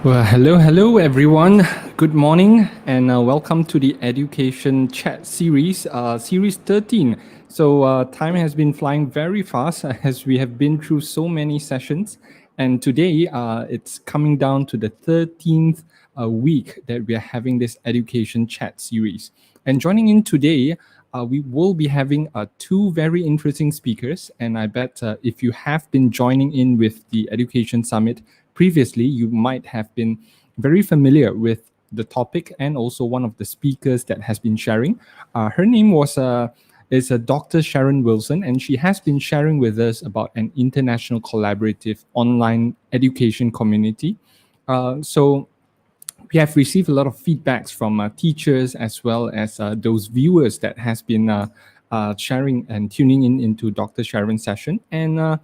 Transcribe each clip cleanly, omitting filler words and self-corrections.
Well, hello everyone. Good morning and welcome to the Education Chat series, series 13. So time has been flying very fast as we have been through so many sessions. And today it's coming down to the 13th week that we are having this Education Chat series. And joining in today, we will be having two very interesting speakers. And I bet if you have been joining in with the Education Summit previously, you might have been very familiar with the topic and also one of the speakers that has been sharing. Her name is Dr. Sharon Wilson, and she has been sharing with us about an international collaborative online education community. So we have received a lot of feedbacks from teachers as well as those viewers that has been sharing and tuning in into Dr. Sharon's session. And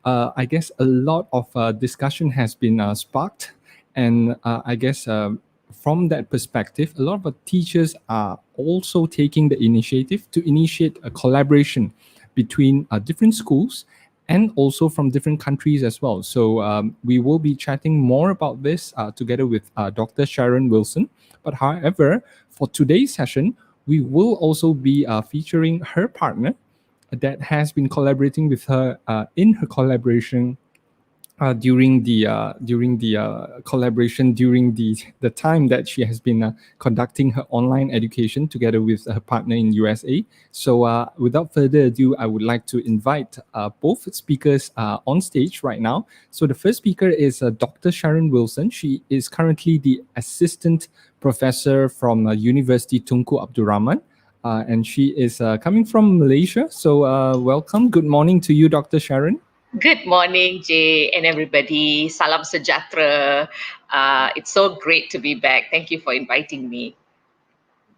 I guess a lot of discussion has been sparked. And I guess from that perspective, a lot of teachers are also taking the initiative to initiate a collaboration between different schools and also from different countries as well. So we will be chatting more about this together with Dr. Sharon Wilson. But however, for today's session, we will also be featuring her partner that has been collaborating with her in her collaboration during the collaboration during the time that she has been conducting her online education together with her partner in USA. So without further ado, I would like to invite both speakers on stage right now. So the first speaker is Dr. Sharon Wilson. She is currently the assistant professor from Universiti Tunku Abdul Rahman. And she is coming from Malaysia. So welcome. Good morning to you, Dr. Sharon. Good morning, Jay, and everybody. Salam sejahtera. It's so great to be back. Thank you for inviting me.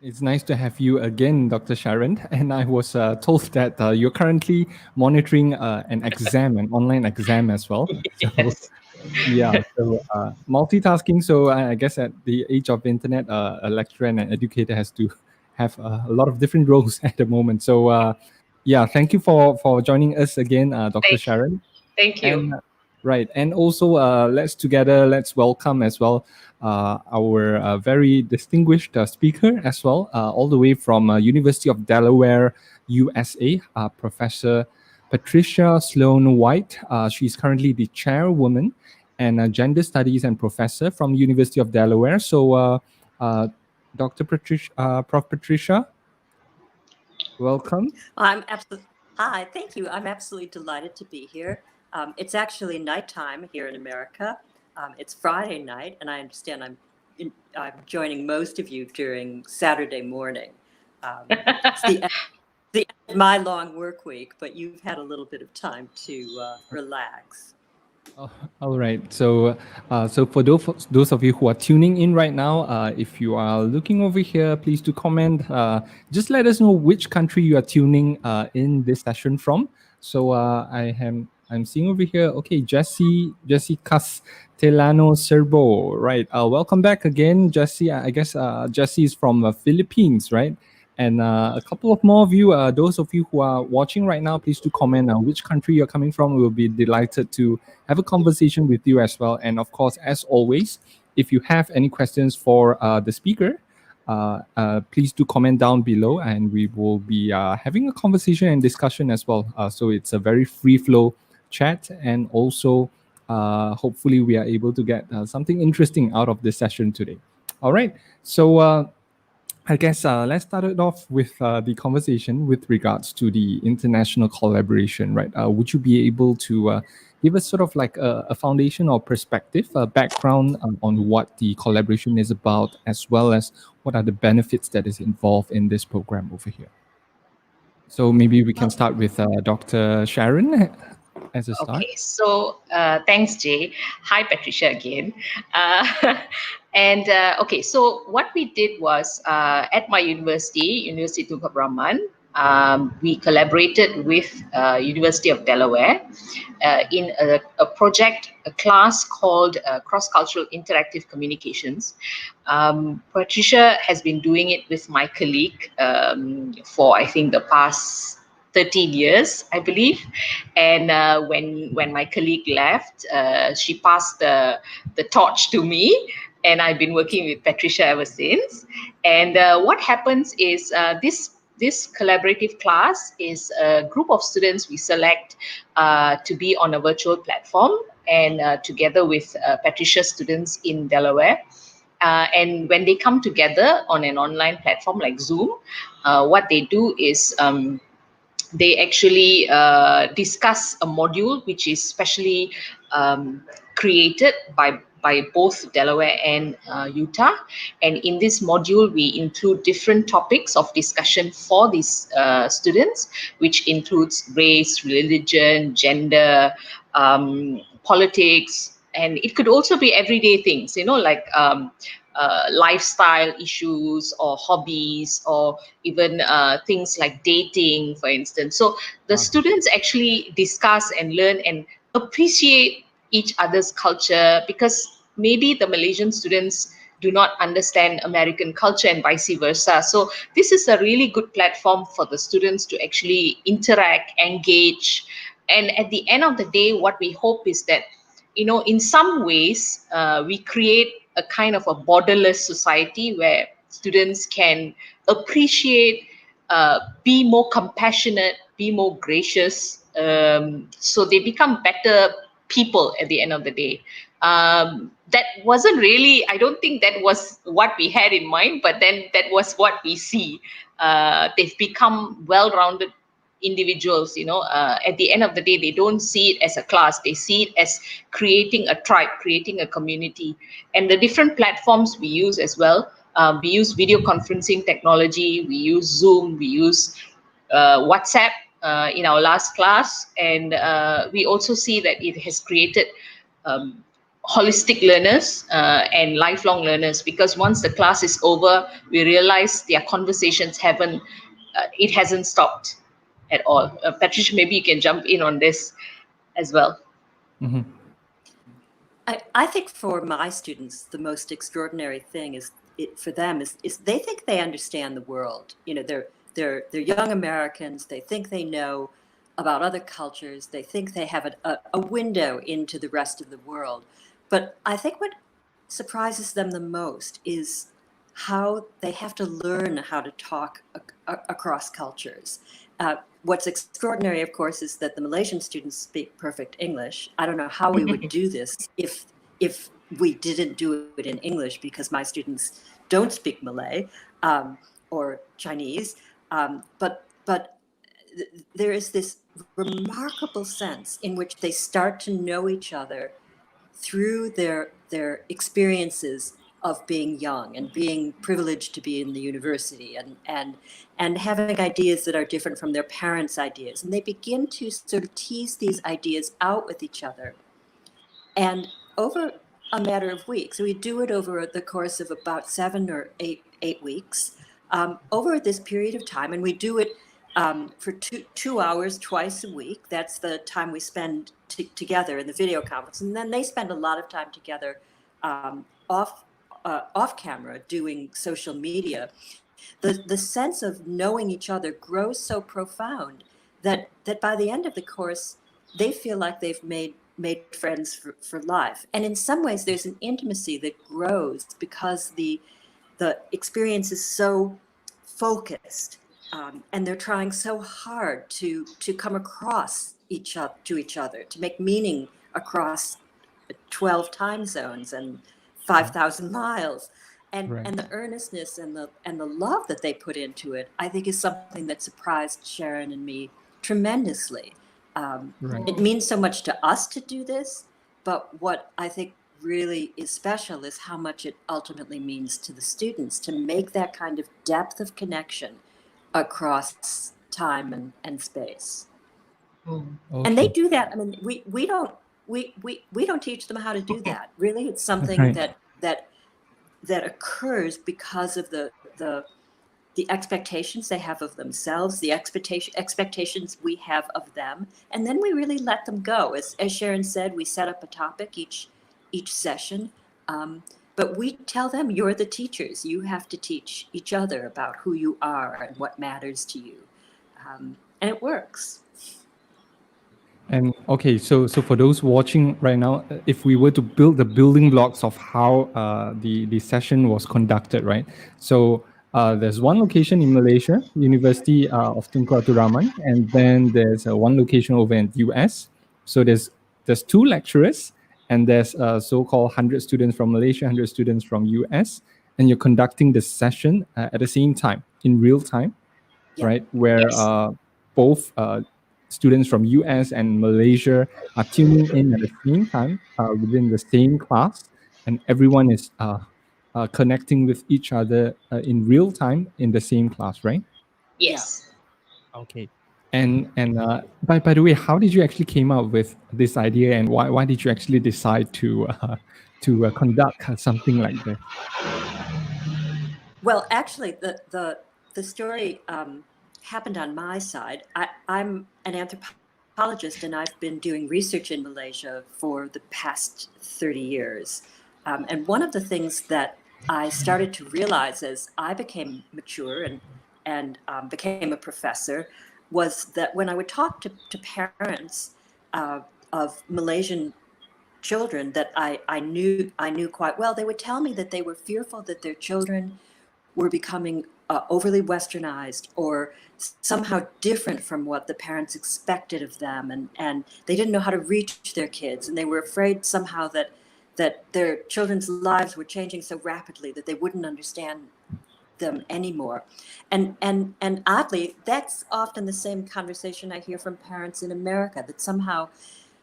It's nice to have you again, Dr. Sharon. And I was told that you're currently monitoring an exam, an online exam as well. Yes. So multitasking. So I guess at the age of internet, a lecturer and an educator has to have a lot of different roles at the moment. So thank you for joining us again, Dr. Sharon. Thank you. And right, and also let's welcome as well our very distinguished speaker as well, all the way from University of Delaware, USA, Professor Patricia Sloane-White. She's currently the chairwoman and gender studies and professor from University of Delaware. So, Dr. Patricia, Prof. Patricia, welcome. Hi, thank you. I'm absolutely delighted to be here. It's actually nighttime here in America. It's Friday night, and I understand I'm joining most of you during Saturday morning. It's the end of my long work week, but you've had a little bit of time to relax. All right. So for those of you who are tuning in right now, if you are looking over here, please do comment. Just let us know which country you are tuning in this session from. So I'm seeing over here. Okay, Jesse Castellano Serbo. Right. Welcome back again, Jesse. I guess Jesse is from Philippines, right? And a couple of more of you, those of you who are watching right now, please do comment which country you're coming from. We'll be delighted to have a conversation with you as well. And of course, as always, if you have any questions for the speaker, please do comment down below and we will be having a conversation and discussion as well. So it's a very free flow chat, and also hopefully we are able to get something interesting out of this session today. All right. So I guess let's start it off with the conversation with regards to the international collaboration, right? Would you be able to give us sort of like a foundation or perspective, a background on what the collaboration is about, as well as what are the benefits that is involved in this program over here? So maybe we can start with Dr. Sharon as a start. Okay, so thanks, Jay. Hi, Patricia again. Okay, so what we did was at my University Tunku Abdul Rahman, we collaborated with University of Delaware in a project, a class called Cross-Cultural Interactive Communications. Patricia has been doing it with my colleague for, I think, the past 13 years, I believe. And when my colleague left, she passed the torch to me, and I've been working with Patricia ever since. And what happens is this collaborative class is a group of students we select to be on a virtual platform, and together with Patricia's students in Delaware. And when they come together on an online platform like Zoom, what they do is they actually discuss a module which is specially created by both Delaware and Utah. And in this module, we include different topics of discussion for these students, which includes race, religion, gender, politics, and it could also be everyday things, like lifestyle issues or hobbies, or even things like dating, for instance. So the students actually discuss and learn and appreciate each other's culture, because maybe the Malaysian students do not understand American culture and vice versa. So this is a really good platform for the students to actually interact, engage. And at the end of the day, what we hope is that, in some ways, we create a kind of a borderless society where students can appreciate, be more compassionate, be more gracious, so they become better people at the end of the day. That wasn't really, I don't think that was what we had in mind, but then that was what we see. They've become well-rounded individuals. At the end of the day, they don't see it as a class, they see it as creating a tribe, creating a community. And the different platforms we use as well, we use video conferencing technology, we use Zoom, we use WhatsApp in our last class. And we also see that it has created holistic learners and lifelong learners, because once the class is over, we realize their conversations it hasn't stopped at all. Patricia, maybe you can jump in on this as well. Mm-hmm. I think for my students, the most extraordinary thing for them is they think they understand the world. They're young Americans. They think they know about other cultures. They think they have a window into the rest of the world. But I think what surprises them the most is how they have to learn how to talk across cultures. What's extraordinary, of course, is that the Malaysian students speak perfect English. I don't know how we would do this if we didn't do it in English, because my students don't speak Malay or Chinese. But there is this remarkable sense in which they start to know each other through their experiences of being young and being privileged to be in the university and having ideas that are different from their parents' ideas. And they begin to sort of tease these ideas out with each other. And over a matter of weeks, we do it over the course of about 7 or 8 weeks, over this period of time. And we do it for 2 hours twice a week. That's the time we spend together in the video conference. And then they spend a lot of time together off camera doing social media. The sense of knowing each other grows so profound that by the end of the course, they feel like they've made friends for life. And in some ways, there's an intimacy that grows because the experience is so focused, and they're trying so hard to come across to each other, to make meaning across 12 time zones and 5,000 miles. And Right. and the earnestness and the love that they put into it, I think, is something that surprised Sharon and me tremendously. Right. It means so much to us to do this, but what I think really is special is how much it ultimately means to the students to make that kind of depth of connection across time and space. And they do that. I mean, we don't teach them how to do that. Really, it's something Right. that occurs because of the expectations they have of themselves, the expectations we have of them, and then we really let them go. As Sharon said, we set up a topic each session, but we tell them, you're the teachers. You have to teach each other about who you are and what matters to you. it works. And okay, so for those watching right now, if we were to build the building blocks of how the session was conducted, right? So there's one location in Malaysia, University of Tunku Rahman, and then there's one location over in US. So there's two lecturers, and there's so-called 100 students from Malaysia, 100 students from US, and you're conducting the session at the same time, in real time, Yeah. right? Where Yes. both students from US and Malaysia are tuning in at the same time within the same class, and everyone is connecting with each other in real time in the same class, right? Yes. Okay. And by the way, how did you actually came up with this idea, and why did you actually decide to conduct something like this? Well, actually, the story happened on my side. I'm an anthropologist, and I've been doing research in Malaysia for the past 30 years. And one of the things that I started to realize as I became mature and became a professor was that when I would talk to parents of Malaysian children that I knew quite well, they would tell me that they were fearful that their children were becoming overly westernized or somehow different from what the parents expected of them, and they didn't know how to reach their kids, and they were afraid somehow that their children's lives were changing so rapidly that they wouldn't understand them anymore. And oddly, that's often the same conversation I hear from parents in America, that somehow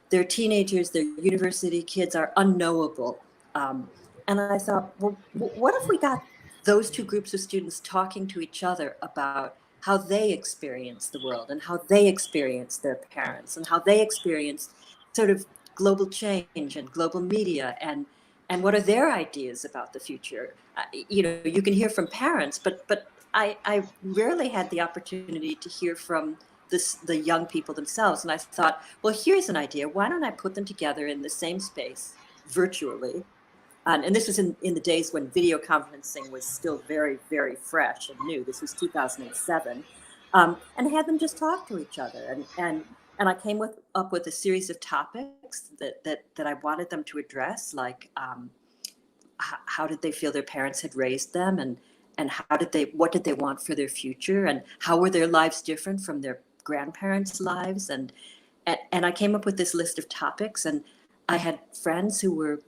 their teenagers, their university kids are unknowable. And I thought, well, what if we got those two groups of students talking to each other about how they experience the world and how they experience their parents and how they experience sort of global change and global media and what are their ideas about the future? You can hear from parents, but I rarely had the opportunity to hear from the young people themselves. And I thought, well, here's an idea. Why don't I put them together in the same space virtually? And this was in the days when video conferencing was still very, very fresh and new. This was 2007. And had them just talk to each other. And I came up with a series of topics that I wanted them to address, like how did they feel their parents had raised them, and what did they want for their future, and how were their lives different from their grandparents' lives, and I came up with this list of topics, and I had friends who were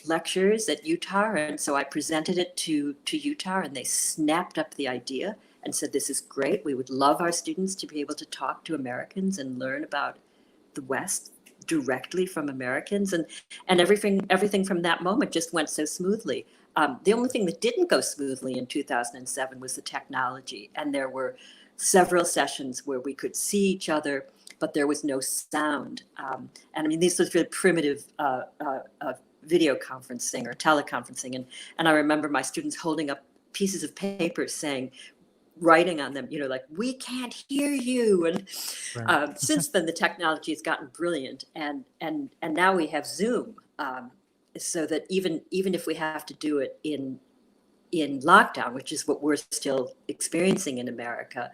lecturers at Utah, and so I presented it to Utah, and they snapped up the idea and said, this is great. We would love our students to be able to talk to Americans and learn about the West directly from Americans, and everything from that moment just went so smoothly. The only thing that didn't go smoothly in 2007 was the technology, and there were several sessions where we could see each other, but there was no sound. And I mean, these were really primitive video conferencing or teleconferencing, and I remember my students holding up pieces of paper saying, writing on them, like, we can't hear you. And Right. Since then, the technology has gotten brilliant, and now we have Zoom, so that even if we have to do it in lockdown, which is what we're still experiencing in America,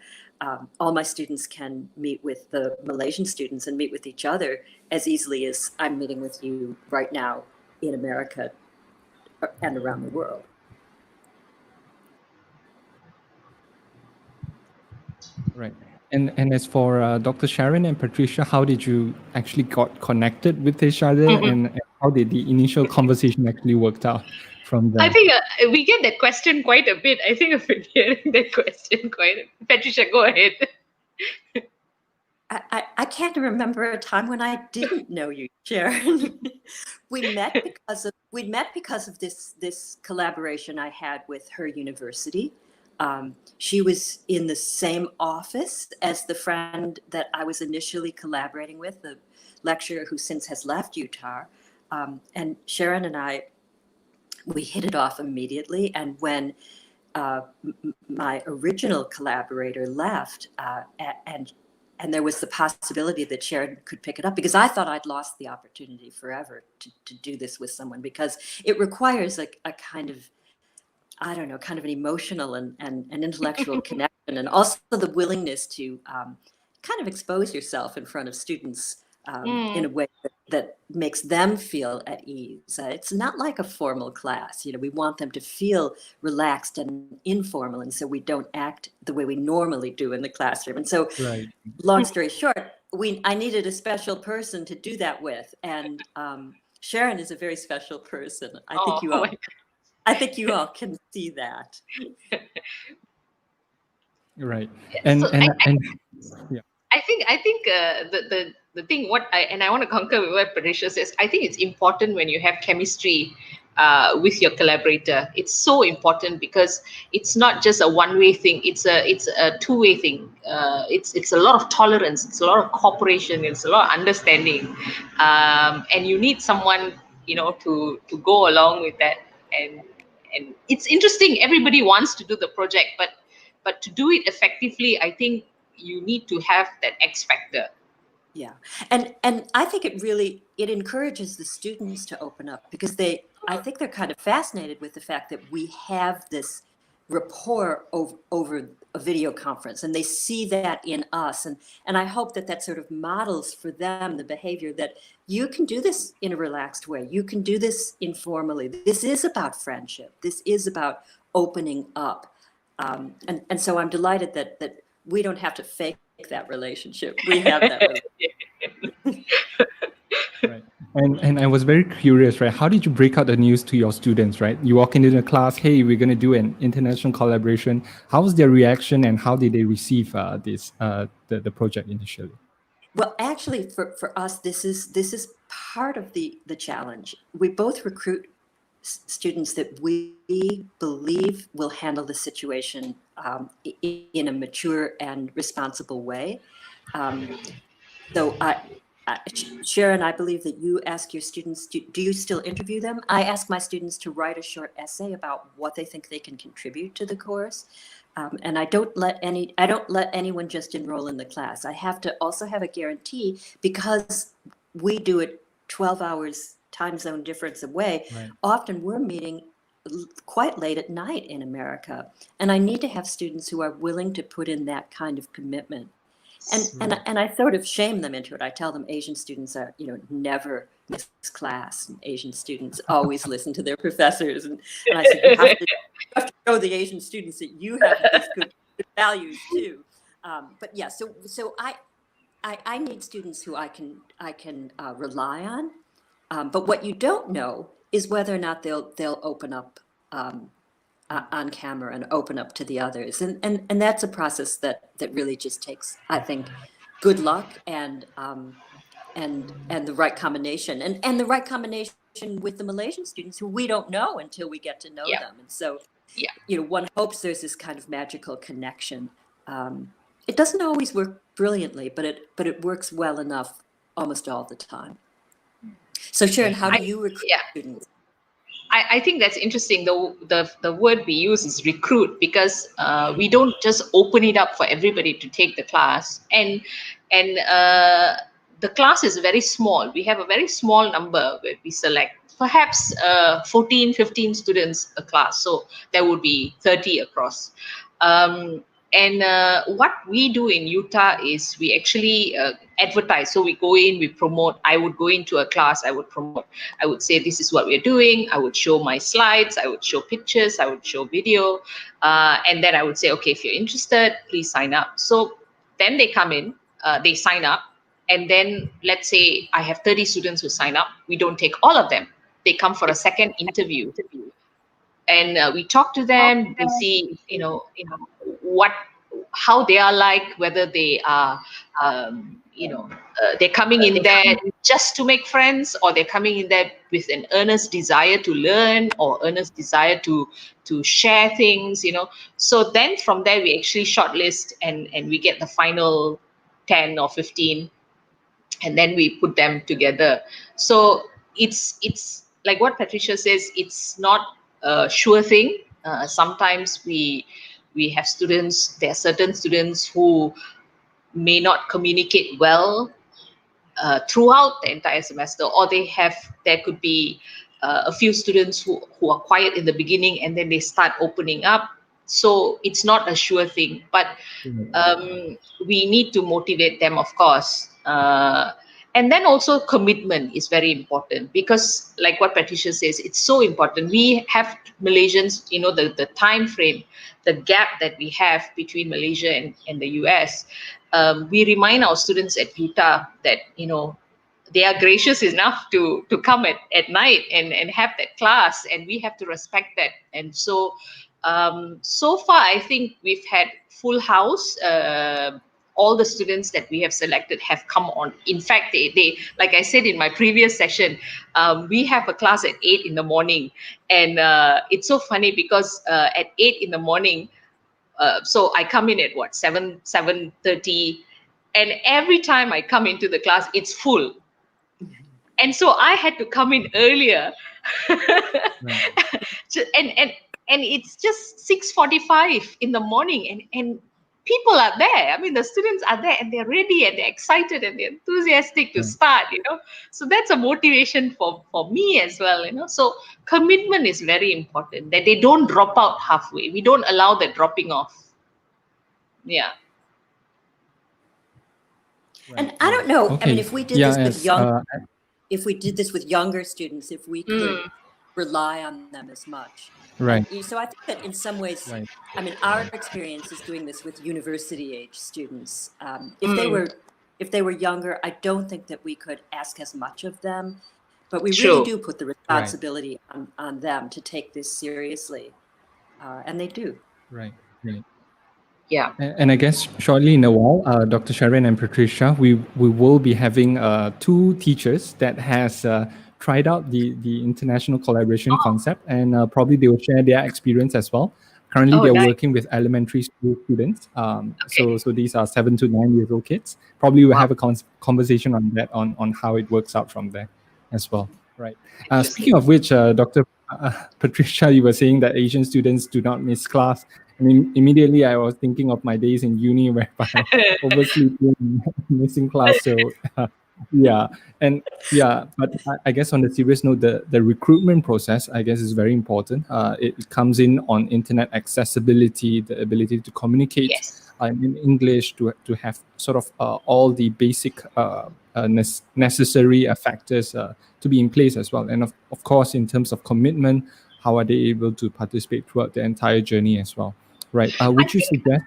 all my students can meet with the Malaysian students and meet with each other as easily as I'm meeting with you right now in America and around the world. Right. And as for Dr. Sharon and Patricia, how did you actually got connected with each other, and how did the initial conversation actually worked out from there? I think we get that question quite a bit. I think I've been hearing that question quite a bit. Patricia, go ahead. I can't remember a time when I didn't know you, Sharon. We met because of this collaboration I had with her university. She was in the same office as the friend that I was initially collaborating with, the lecturer who since has left Utah. And Sharon and I, we hit it off immediately. And when my original collaborator left, and there was the possibility that Sharon could pick it up, because I thought I'd lost the opportunity forever to do this with someone, because it requires a kind of, I don't know, kind of an emotional and intellectual connection, and also the willingness to kind of expose yourself in front of students in a way that makes them feel at ease. It's not like a formal class. We want them to feel relaxed and informal, and so we don't act the way we normally do in the classroom. And so, Right. long story short, I needed a special person to do that with, and Sharon is a very special person. I think you all can see that. Right. Yeah. And So yeah. I think the thing I want to concur with what Patricia says. I think it's important when you have chemistry with your collaborator. It's so important because it's not just a one-way thing. It's a two-way thing. It's a lot of tolerance. It's a lot of cooperation. It's a lot of understanding, and you need someone to go along with that. And it's interesting. Everybody wants to do the project, but to do it effectively, I think you need to have that X factor. Yeah, and I think it encourages the students to open up, because I think they're kind of fascinated with the fact that we have this rapport over a video conference, and they see that in us, and I hope that sort of models for them the behavior that you can do this in a relaxed way, you can do this informally. This is about friendship. This is about opening up, and so I'm delighted that we don't have to fake that relationship. We have that relationship. Right. And I was very curious, right? How did you break out the news to your students, right? You walk into the class, hey, we're going to do an international collaboration. How was their reaction, and how did they receive the project initially? Well, actually, for us, this is part of the challenge. We both recruit students that we believe will handle the situation in a mature and responsible way. So Sharon, I believe that you ask your students, do you still interview them? I ask my students to write a short essay about what they think they can contribute to the course. And I don't let anyone just enroll in the class. I have to also have a guarantee, because we do it 12 hours time zone difference away. Right. Often we're meeting quite late at night in America. And I need to have students who are willing to put in that kind of commitment. And I sort of shame them into it. I tell them Asian students are, never miss class. And Asian students always listen to their professors. And I said, you have to show the Asian students that you have these good values too. But yeah, so I need students who I can rely on. But what you don't know is whether or not they'll open up on camera and open up to the others, and that's a process that really just takes, I think, good luck and the right combination, and the right combination with the Malaysian students, who we don't know until we get to know them. And so, one hopes there's this kind of magical connection. It doesn't always work brilliantly, but it works well enough almost all the time. So Sharon, how do you recruit students? I think that's interesting. The word we use is recruit, because we don't just open it up for everybody to take the class, and the class is very small. We have a very small number where we select, perhaps 14, 15 students a class. So there would be 30 across. And what we do in Utah is we actually advertise. So we go in, we promote. I would go into a class, I would promote. I would say, this is what we're doing. I would show my slides. I would show pictures. I would show video. And then I would say, okay, if you're interested, please sign up. So then they come in, they sign up. And then let's say I have 30 students who sign up. We don't take all of them. They come for a second interview. And we talk to them. We see, how they are like, whether they are, they're coming in there just to make friends, or they're coming in there with an earnest desire to learn, or earnest desire to share things, So then from there, we actually shortlist, and we get the final 10 or 15, and then we put them together. So it's like what Patricia says, it's not a sure thing. Sometimes we have students, there are certain students who may not communicate well throughout the entire semester, or there could be a few students who are quiet in the beginning, and then they start opening up. So it's not a sure thing, but we need to motivate them, of course. And then also commitment is very important, because like what Patricia says, it's so important. We have Malaysians, the time frame, the gap that we have between Malaysia and the US. We remind our students at Utah that, they are gracious enough to come at night and have that class, and we have to respect that. And so so far I think we've had full house. All the students that we have selected have come on. In fact, they like I said in my previous session, we have a class at 8 in the morning, and it's so funny because at 8 in the morning, so I come in at 7:30, and every time I come into the class, it's full. And so I had to come in earlier. Right. and it's just 6:45 in the morning, and people are there. I mean, the students are there, and they're ready, and they're excited, and they're enthusiastic to start, So that's a motivation for me as well, So commitment is very important, that they don't drop out halfway. We don't allow that dropping off. Yeah. And I don't know, Okay. I mean, if we did this with if we did this with younger students, if we could rely on them as much. Right. So I think that in some ways, I mean, our experience is doing this with university age students. If they were younger, I don't think that we could ask as much of them, but we really do put the responsibility on them to take this seriously, and they do. Right. Yeah. And I guess shortly in a while, Dr. Sharon and Patricia, we will be having two teachers that has tried out the international collaboration concept, and probably they will share their experience as well. Currently, they're working with elementary school students. So these are 7 to 9 years old kids. Probably we'll have a conversation on that, on how it works out from there as well. Right. Speaking of which, Dr. Patricia, you were saying that Asian students do not miss class. I mean, immediately I was thinking of my days in uni where I oversleeping, missing class. So but I guess on the serious note, the recruitment process, I guess, is very important. It comes in on internet accessibility, the ability to communicate in English, to have sort of all the basic necessary factors to be in place as well. And of course, in terms of commitment, how are they able to participate throughout the entire journey as well? Right. Would you suggest?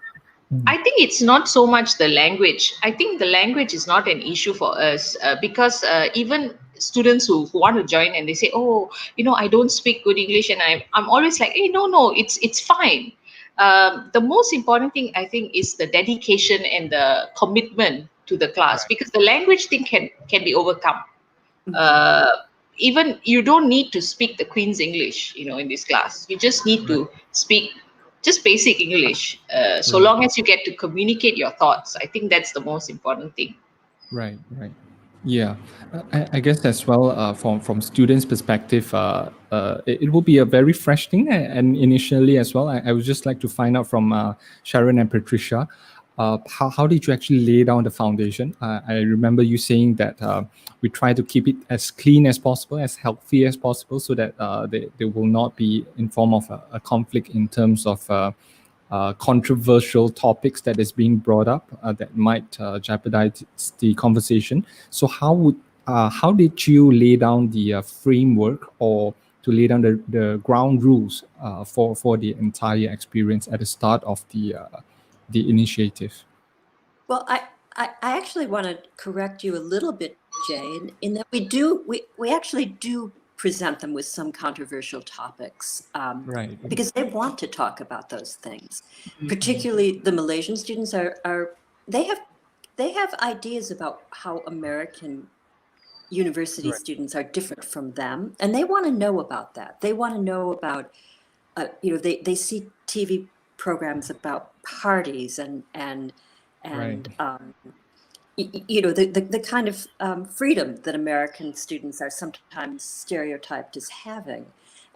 I think it's not so much the language. I think the language is not an issue for us, because even students who want to join and they say, oh, I don't speak good English, and I'm always like, hey, no, it's fine. The most important thing, I think, is the dedication and the commitment to the class, because the language thing can be overcome. Even you don't need to speak the Queen's English, in this class. You just need to speak just basic English. So long as you get to communicate your thoughts, I think that's the most important thing. Right. Yeah, I guess as well, from students' perspective, it will be a very fresh thing. And initially as well, I would just like to find out from Sharon and Patricia, how did you actually lay down the foundation? I remember you saying that we try to keep it as clean as possible, as healthy as possible, so that there will not be in form of a conflict in terms of controversial topics that is being brought up that might jeopardize the conversation. So how did you lay down the framework, or to lay down the ground rules for the entire experience at the start of the initiative? Well, I actually want to correct you a little bit, Jay, in that we actually do present them with some controversial topics, because they want to talk about those things. Particularly the Malaysian students they have ideas about how American university students are different from them, and they want to know about that. They want to know about, they see TV programs about parties and the kind of freedom that American students are sometimes stereotyped as having.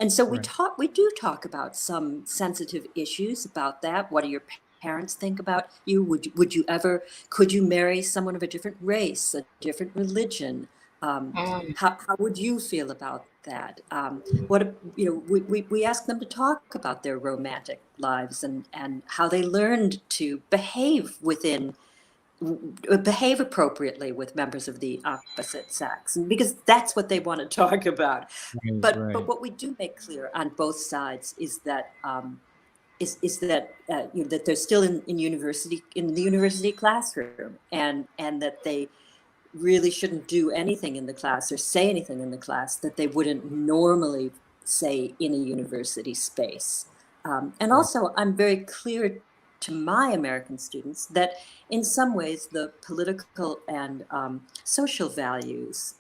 And so we do talk about some sensitive issues about that. What do your parents think about you? Could you marry someone of a different race, a different religion? How would you feel about that? We ask them to talk about their romantic lives and how they learned to behave appropriately with members of the opposite sex, and because that's what they want to talk about. Right, But right. what we do make clear on both sides is that that they're still in the university classroom, and that they really shouldn't do anything in the class or say anything in the class that they wouldn't normally say in a university space. And Right. also, I'm very clear to my American students that in some ways the political and social values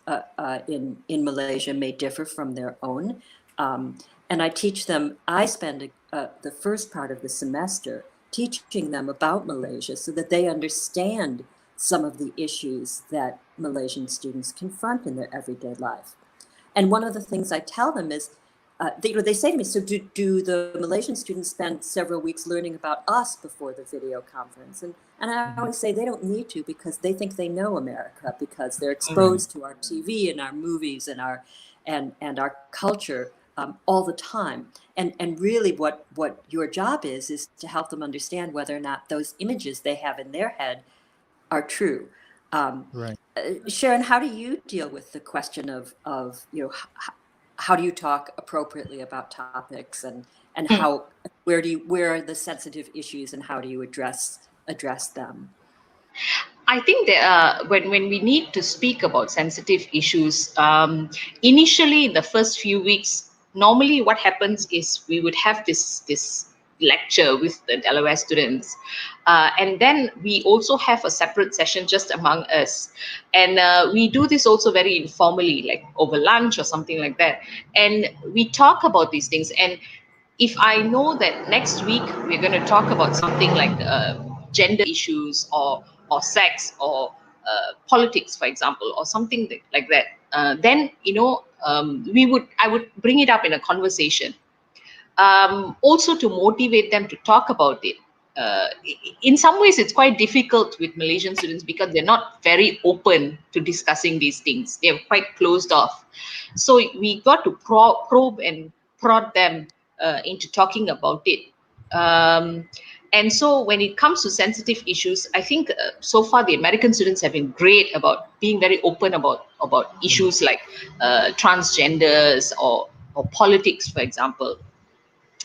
in Malaysia may differ from their own. And I teach them, I spend the first part of the semester teaching them about Malaysia so that they understand some of the issues that Malaysian students confront in their everyday life. And one of the things I tell them is, they say to me, so do the Malaysian students spend several weeks learning about us before the video conference? And I always say they don't need to, because they think they know America, because they're exposed to our TV and our movies and our culture all the time. And really what your job is to help them understand whether or not those images they have in their head are true. Right. Sharon, how do you deal with the question of how do you talk appropriately about topics, and where are the sensitive issues, and how do you address them? I think that when we need to speak about sensitive issues, initially in the first few weeks, normally what happens is we would have this lecture with the Delaware students, and then we also have a separate session just among us, and we do this also very informally, like over lunch or something like that, and we talk about these things. And if I know that next week we're going to talk about something like gender issues or sex or politics, for example, or something like that, then I would bring it up in a conversation, also to motivate them to talk about it. In some ways, it's quite difficult with Malaysian students because they're not very open to discussing these things. They're quite closed off. So we got to probe and prod them into talking about it. And so when it comes to sensitive issues, I think so far the American students have been great about being very open about issues like transgenders or politics, for example.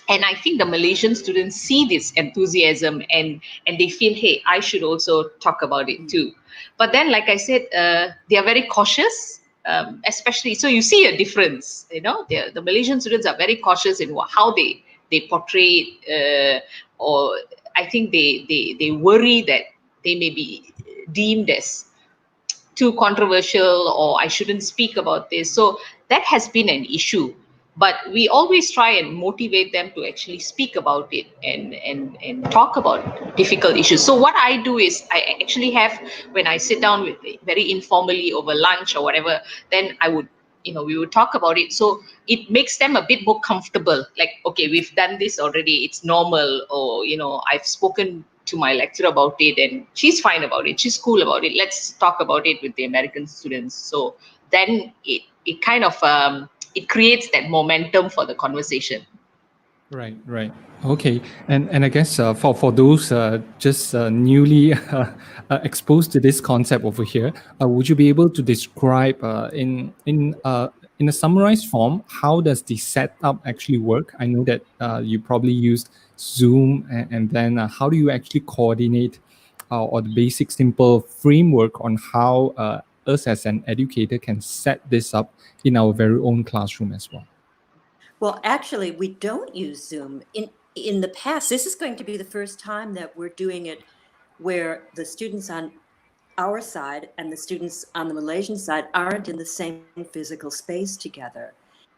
And I think the Malaysian students see this enthusiasm and they feel, hey, I should also talk about it too. But then, like I said, they are very cautious, especially. So you see a difference. The Malaysian students are very cautious in how they portray it, or I think they worry that they may be deemed as too controversial, or I shouldn't speak about this. So that has been an issue. But we always try and motivate them to actually speak about it and talk about difficult issues. So what I do is I actually have, when I sit down with very informally over lunch or whatever, then we would talk about it. So it makes them a bit more comfortable. Like, okay, we've done this already. It's normal. Or, I've spoken to my lecturer about it and she's fine about it. She's cool about it. Let's talk about it with the American students. So then it kind of, it creates that momentum for the conversation. Right. Okay. And I guess for those just newly exposed to this concept over here, would you be able to describe in a summarized form, how does the setup actually work? I know that you probably used Zoom, and then how do you actually coordinate or the basic simple framework on how us as an educator can set this up in our very own classroom as well? Well, actually, we don't use Zoom. In the past, this is going to be the first time that we're doing it where the students on our side and the students on the Malaysian side aren't in the same physical space together.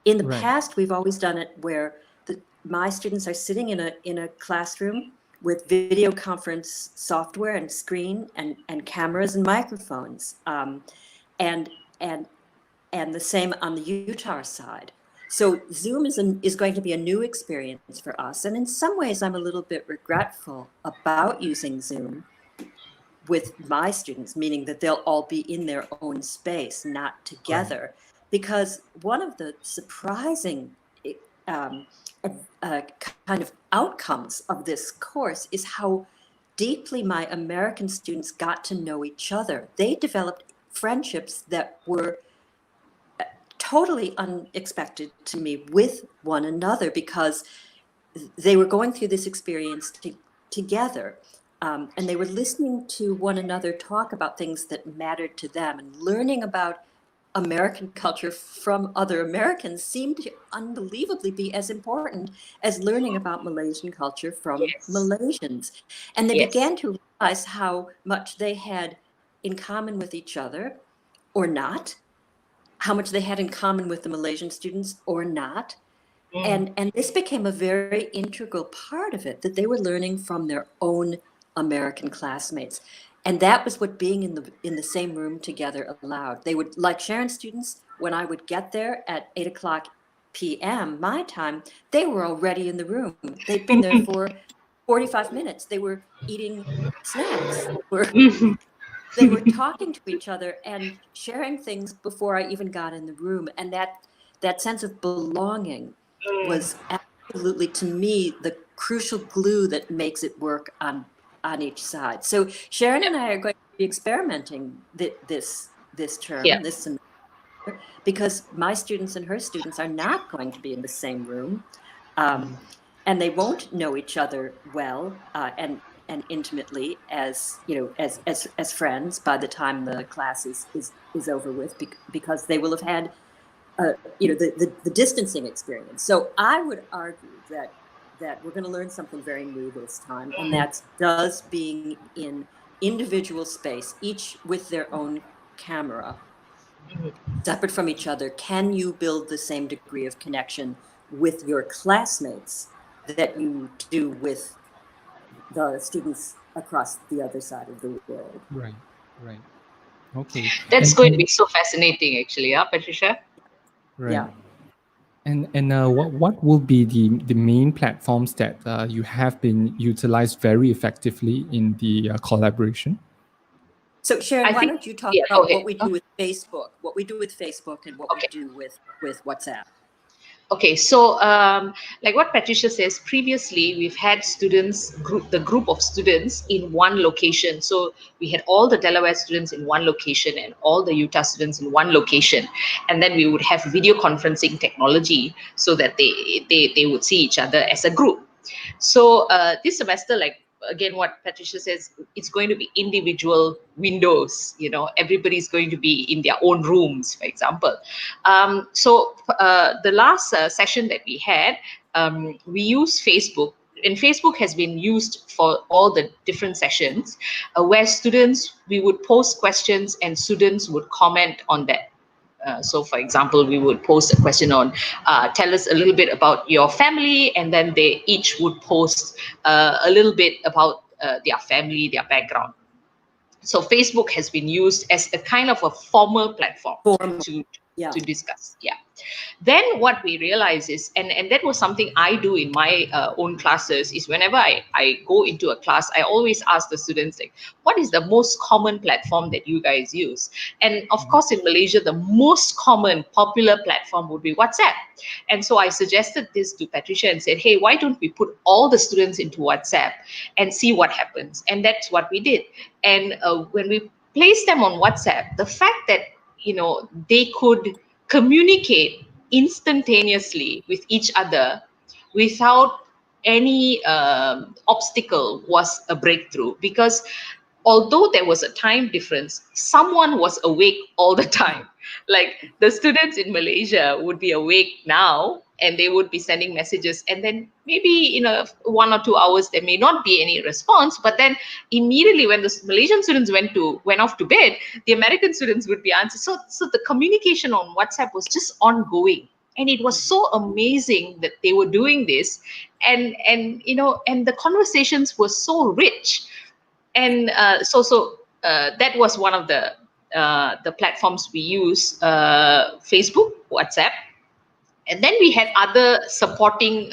In the past, we've always done it where my students are sitting in a classroom with video conference software and screen and cameras and microphones, and the same on the Utah side. So Zoom is going to be a new experience for us. And in some ways, I'm a little bit regretful about using Zoom with my students, meaning that they'll all be in their own space, not together. Because one of the surprising um, kind of outcomes of this course is how deeply my American students got to know each other. They developed friendships that were totally unexpected to me with one another, because they were going through this experience together. And they were listening to one another talk about things that mattered to them, and learning about American culture from other Americans seemed to unbelievably be as important as learning about Malaysian culture from Yes. Malaysians. And they Yes. began to realize how much they had in common with each other or not, how much they had in common with the Malaysian students or not. And this became a very integral part of it, that they were learning from their own American classmates. And that was what being in the same room together allowed. They would, like Sharon students, when I would get there at 8:00 p.m. my time, they were already in the room. They'd been there for 45 minutes. They were eating snacks. They were talking to each other and sharing things before I even got in the room. And that sense of belonging was absolutely, to me, the crucial glue that makes it work on each side. So Sharon and I are going to be experimenting this term, Yeah. this semester, because my students and her students are not going to be in the same room, and they won't know each other well and intimately as as friends by the time the class is over with, because they will have had the distancing experience. So I would argue that we're going to learn something very new this time, and that's does being in individual space, each with their own camera, separate from each other, can you build the same degree of connection with your classmates that you do with the students across the other side of the world? Right. Okay. That's going to be so fascinating, actually, Patricia? Right. Yeah. And what will be the main platforms that you have been utilized very effectively in the collaboration? So Sharon, why don't you talk go about ahead. what we do with Facebook, and what we do with WhatsApp? Okay, so like what Patricia says, previously we've had the group of students in one location. So we had all the Delaware students in one location and all the Utah students in one location. And then we would have video conferencing technology so that they would see each other as a group. So this semester, like again what Patricia says, it's going to be individual windows. Everybody's going to be in their own rooms, for example. So the last session that we had, we used Facebook. And Facebook has been used for all the different sessions where we would post questions and students would comment on that. So, for example, we would post a question on, tell us a little bit about your family, and then they each would post a little bit about their family, their background. So Facebook has been used as a kind of a formal platform to discuss. Yeah. Then what we realize is, and that was something I do in my own classes, is whenever I go into a class, I always ask the students, like, what is the most common platform that you guys use? And of course, in Malaysia, the most common popular platform would be WhatsApp. And so I suggested this to Patricia and said, hey, why don't we put all the students into WhatsApp and see what happens? And that's what we did. And when we placed them on WhatsApp, the fact that they could communicate instantaneously with each other without any obstacle was a breakthrough, because although there was a time difference, someone was awake all the time. Like the students in Malaysia would be awake now and they would be sending messages, and then maybe in 1 or 2 hours there may not be any response, but then immediately when the Malaysian students went off to bed, the American students would be answered. So the communication on WhatsApp was just ongoing, and it was so amazing that they were doing this, and the conversations were so rich. And so that was one of the platforms we use, Facebook, WhatsApp. And then we had other supporting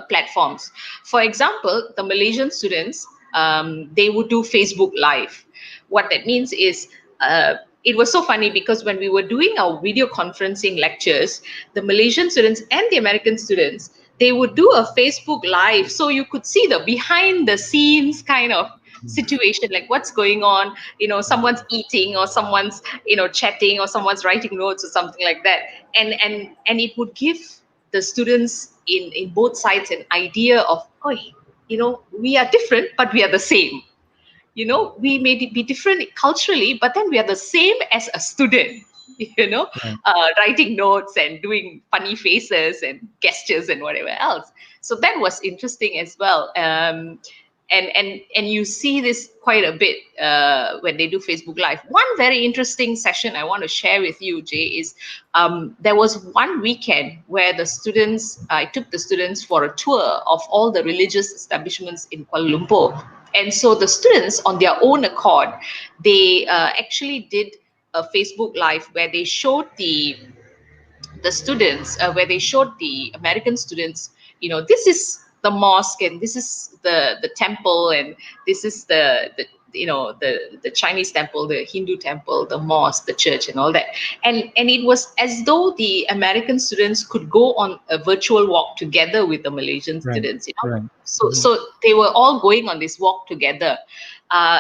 platforms. For example, the Malaysian students, they would do Facebook Live. What that means is, it was so funny because when we were doing our video conferencing lectures, the Malaysian students and the American students, they would do a Facebook Live, so you could see the behind the scenes kind of situation, like what's going on, someone's eating, or someone's chatting, or someone's writing notes, or something like that. And it would give the students in both sides an idea of, we are different but we are the same. We may be different culturally, but then we are the same as a student, Right. writing notes and doing funny faces and gestures and whatever else. So that was interesting as well. And you see this quite a bit when they do Facebook Live. One very interesting session I want to share with you, Jay, is there was one weekend where I took the students for a tour of all the religious establishments in Kuala Lumpur. And so the students, on their own accord, they actually did a Facebook Live where they showed the students, where they showed the American students, this is the mosque, and this is the temple, and this is the Chinese temple, the Hindu temple, the mosque, the church, and all that. And it was as though the American students could go on a virtual walk together with the Malaysian Right. students. Right. So they were all going on this walk together.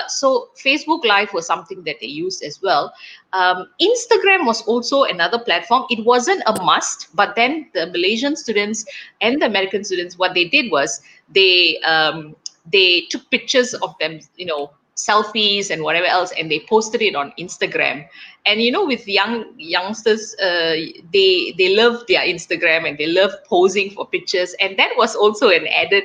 So Facebook Live was something that they used as well. Instagram was also another platform. It wasn't a must, but then the Malaysian students and the American students, what they did was they took pictures of them, selfies and whatever else, and they posted it on Instagram. And with youngsters, they love their Instagram, and they love posing for pictures, and that was also an added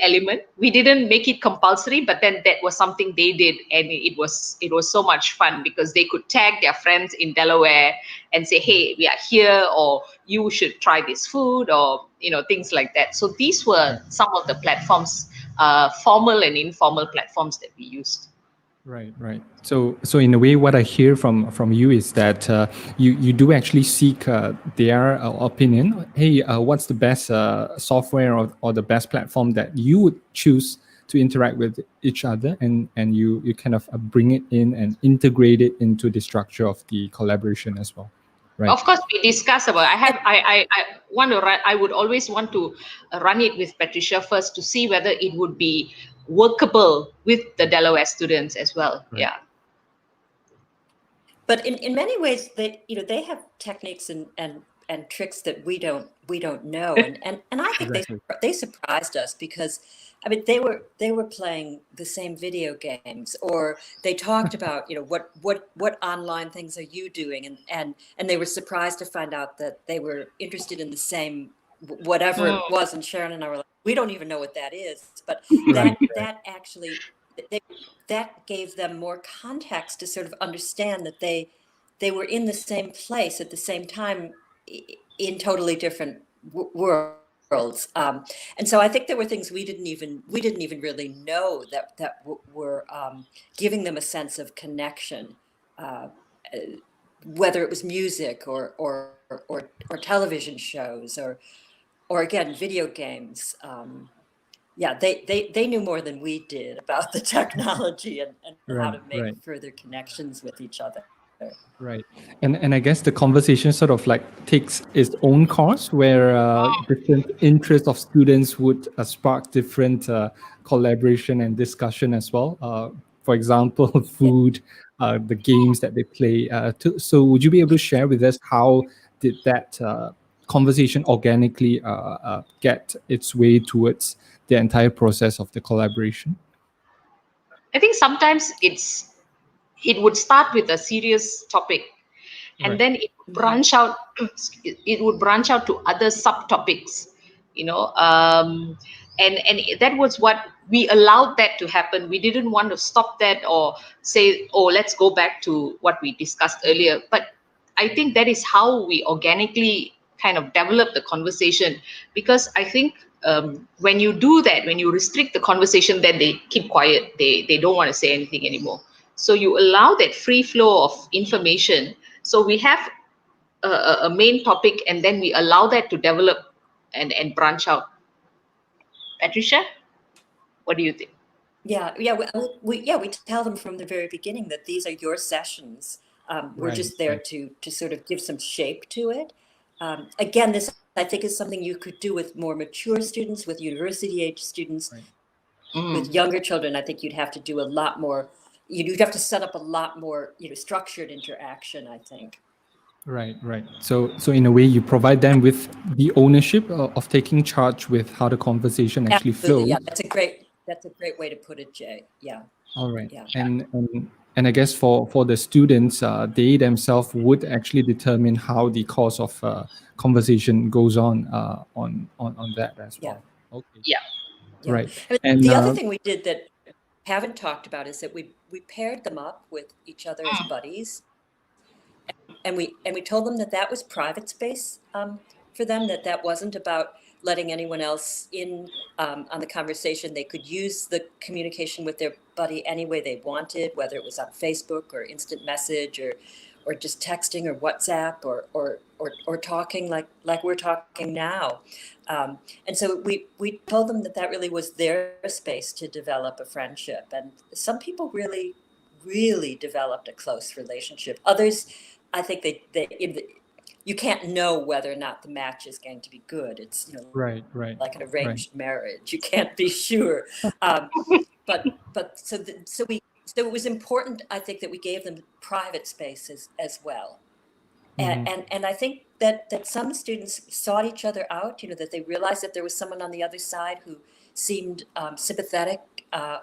element. We didn't make it compulsory, but then that was something they did, and it was so much fun because they could tag their friends in Delaware and say, hey, we are here, or you should try this food, or things like that. So these were some of the platforms, formal and informal platforms that we used. Right. So in a way, what I hear from you is that you do actually seek their opinion. Hey, what's the best software or the best platform that you would choose to interact with each other, and you kind of bring it in and integrate it into the structure of the collaboration as well. Right. Of course, we discuss about. I would always want to run it with Patricia first to see whether it would be workable with the Delaware students as well. Right. Yeah. But in many ways, they have techniques and tricks that we don't know, and I think Exactly. they surprised us, because they were playing the same video games, or they talked about what online things are you doing, and they were surprised to find out that they were interested in the same whatever it was. And Sharon and I were like, we don't even know what that is, but that actually that gave them more context to sort of understand that they were in the same place at the same time in totally different worlds. And so I think there were things we didn't even really know that were giving them a sense of connection, whether it was music or television shows or again video games. Yeah, they knew more than we did about the technology and how to make further connections with each other. Right. And I guess the conversation sort of like takes its own course, where different interests of students would spark different collaboration and discussion as well. For example, food, the games that they play. So would you be able to share with us how did that conversation organically get its way towards the entire process of the collaboration? I think sometimes it would start with a serious topic, and then it would branch out. It would branch out to other subtopics, and that was what we allowed that to happen. We didn't want to stop that or say, oh, let's go back to what we discussed earlier. But I think that is how we organically kind of develop the conversation, because I think when you do that, when you restrict the conversation, then they keep quiet. They don't want to say anything anymore. So you allow that free flow of information. So we have a main topic, and then we allow that to develop and branch out. Patricia, what do you think? Yeah, we tell them from the very beginning that these are your sessions. We're Right, just there right, to sort of give some shape to it. Again, this I think is something you could do with more mature students, with university age students. right. With Mm. younger children, I think you'd have to do a lot more. You'd have to set up a lot more, structured interaction, I think. Right, right. So in a way, you provide them with the ownership of taking charge with how the conversation actually Absolutely, yeah. flows. That's a great way to put it, Jay. Yeah, All right, yeah, and I guess for the students, they themselves would actually determine how the course of conversation goes on that as yeah, well. Okay, Yeah. yeah. right, And and the other thing we did that haven't talked about is that we paired them up with each other as Mm. buddies, and we told them that that was private space for them, that wasn't about letting anyone else in on the conversation. They could use the communication with their buddy any way they wanted, whether it was on Facebook or instant message or just texting or WhatsApp or talking like we're talking now. And so we told them that really was their space to develop a friendship. And some people really developed a close relationship. Others, I think you can't know whether or not the match is going to be good. It's right, right, like an right, arranged marriage. You can't be sure. Um, but so it was important, I think, that we gave them private spaces as well. mhm, And I think that some students sought each other out, that they realized that there was someone on the other side who seemed sympathetic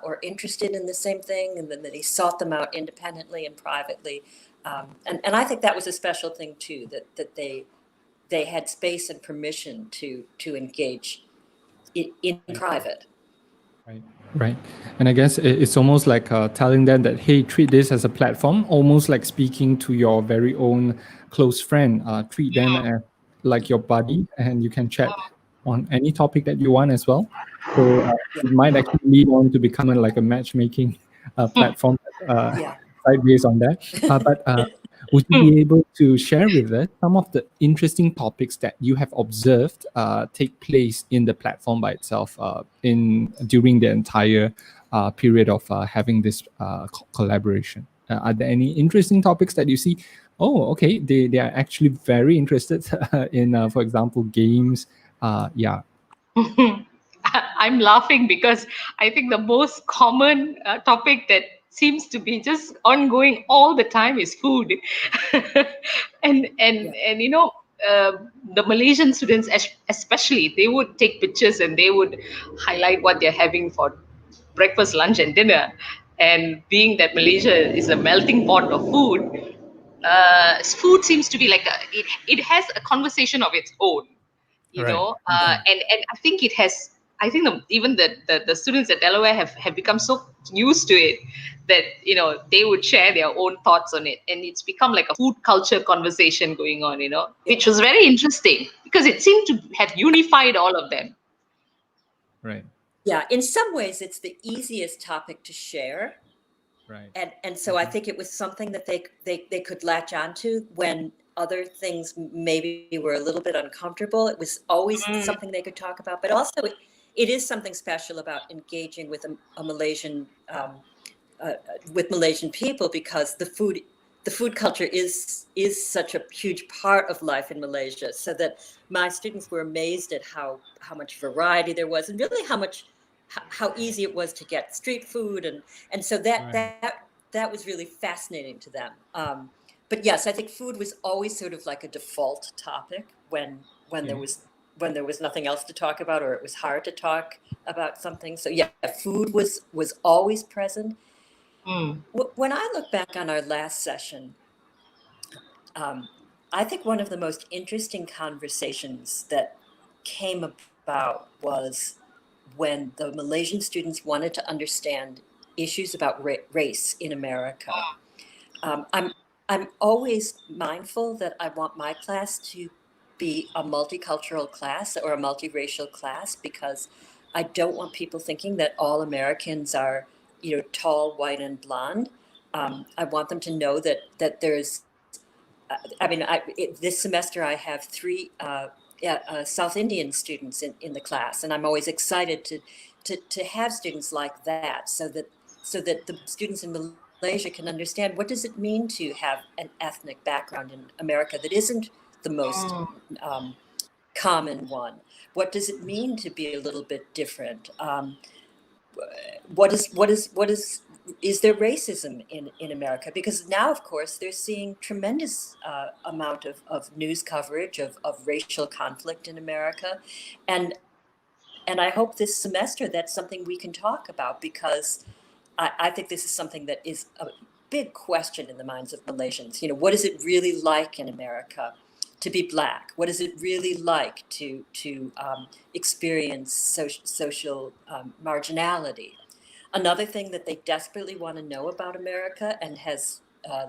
or interested in the same thing, and then they sought them out independently and privately. And I think that was a special thing too, that they had space and permission to engage in right. private. Right, right. And I guess it's almost like telling them that, hey, treat this as a platform, almost like speaking to your very own close friend. Treat them as like your buddy, and you can chat on any topic that you want as well. So Yeah, it might actually lead on to becoming like a matchmaking platform yeah. sideways on that. But would you Mm. be able to share with us some of the interesting topics that you have observed take place in the platform by itself in during the entire period of having this collaboration? Are there any interesting topics that you see? Oh, okay, they are actually very interested in, for example, games. Yeah, I'm laughing because I think the most common topic that seems to be just ongoing all the time is food, and Yeah, uh, the Malaysian students especially, they would take pictures and they would highlight what they're having for breakfast, lunch, and dinner. And being that Malaysia is a melting pot of food, food seems to be like it has a conversation of its own, right. and I think it has. I think even the students at Delaware have become so used to it that they would share their own thoughts on it, and it's become like a food culture conversation going on, yeah, which was very interesting because it seemed to have unified all of them. Right, yeah. In some ways, it's the easiest topic to share. right. And so I think it was something that they could latch onto when other things maybe were a little bit uncomfortable. It was always Mm. something they could talk about, but also it is something special about engaging with a Malaysian with Malaysian people, because the food culture is such a huge part of life in Malaysia. So that my students were amazed at how much variety there was, and really how easy it was to get street food, and so Right. that was really fascinating to them. But yes, I think food was always sort of like a default topic when there Okay. was when there was nothing else to talk about, or it was hard to talk about something. So yeah, food was always present. Mm. When I look back on our last session, I think one of the most interesting conversations that came about was when the Malaysian students wanted to understand issues about race in America. I'm always mindful that I want my class to be a multicultural class or a multiracial class, because I don't want people thinking that all Americans are, tall, white, and blonde. I want them to know that there's. This semester I have three South Indian students in the class, and I'm always excited to have students like that, so that the students in Malaysia can understand what does it mean to have an ethnic background in America that isn't the most common one. What does it mean to be a little bit different? Is there racism in America? Because now, of course, they're seeing tremendous amount of news coverage of racial conflict in America, and I hope this semester that's something we can talk about, because I think this is something that is a big question in the minds of Malaysians. You know, what is it really like in America to be Black? What is it really like to experience social marginality? Another thing that they desperately want to know about America, and has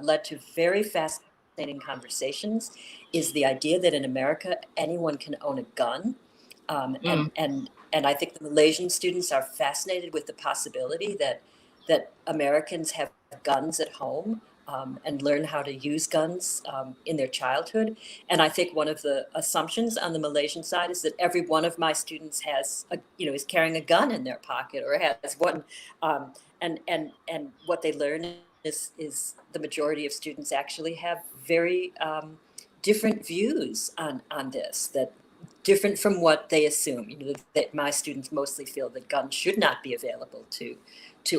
led to very fascinating conversations, is the idea that in America anyone can own a gun. And I think the Malaysian students are fascinated with the possibility that Americans have guns at home, and learn how to use guns in their childhood. And I think one of the assumptions on the Malaysian side is that every one of my students has is carrying a gun in their pocket, or has one. And what they learn is the majority of students actually have very different views on this, that different from what they assume. That my students mostly feel that guns should not be available to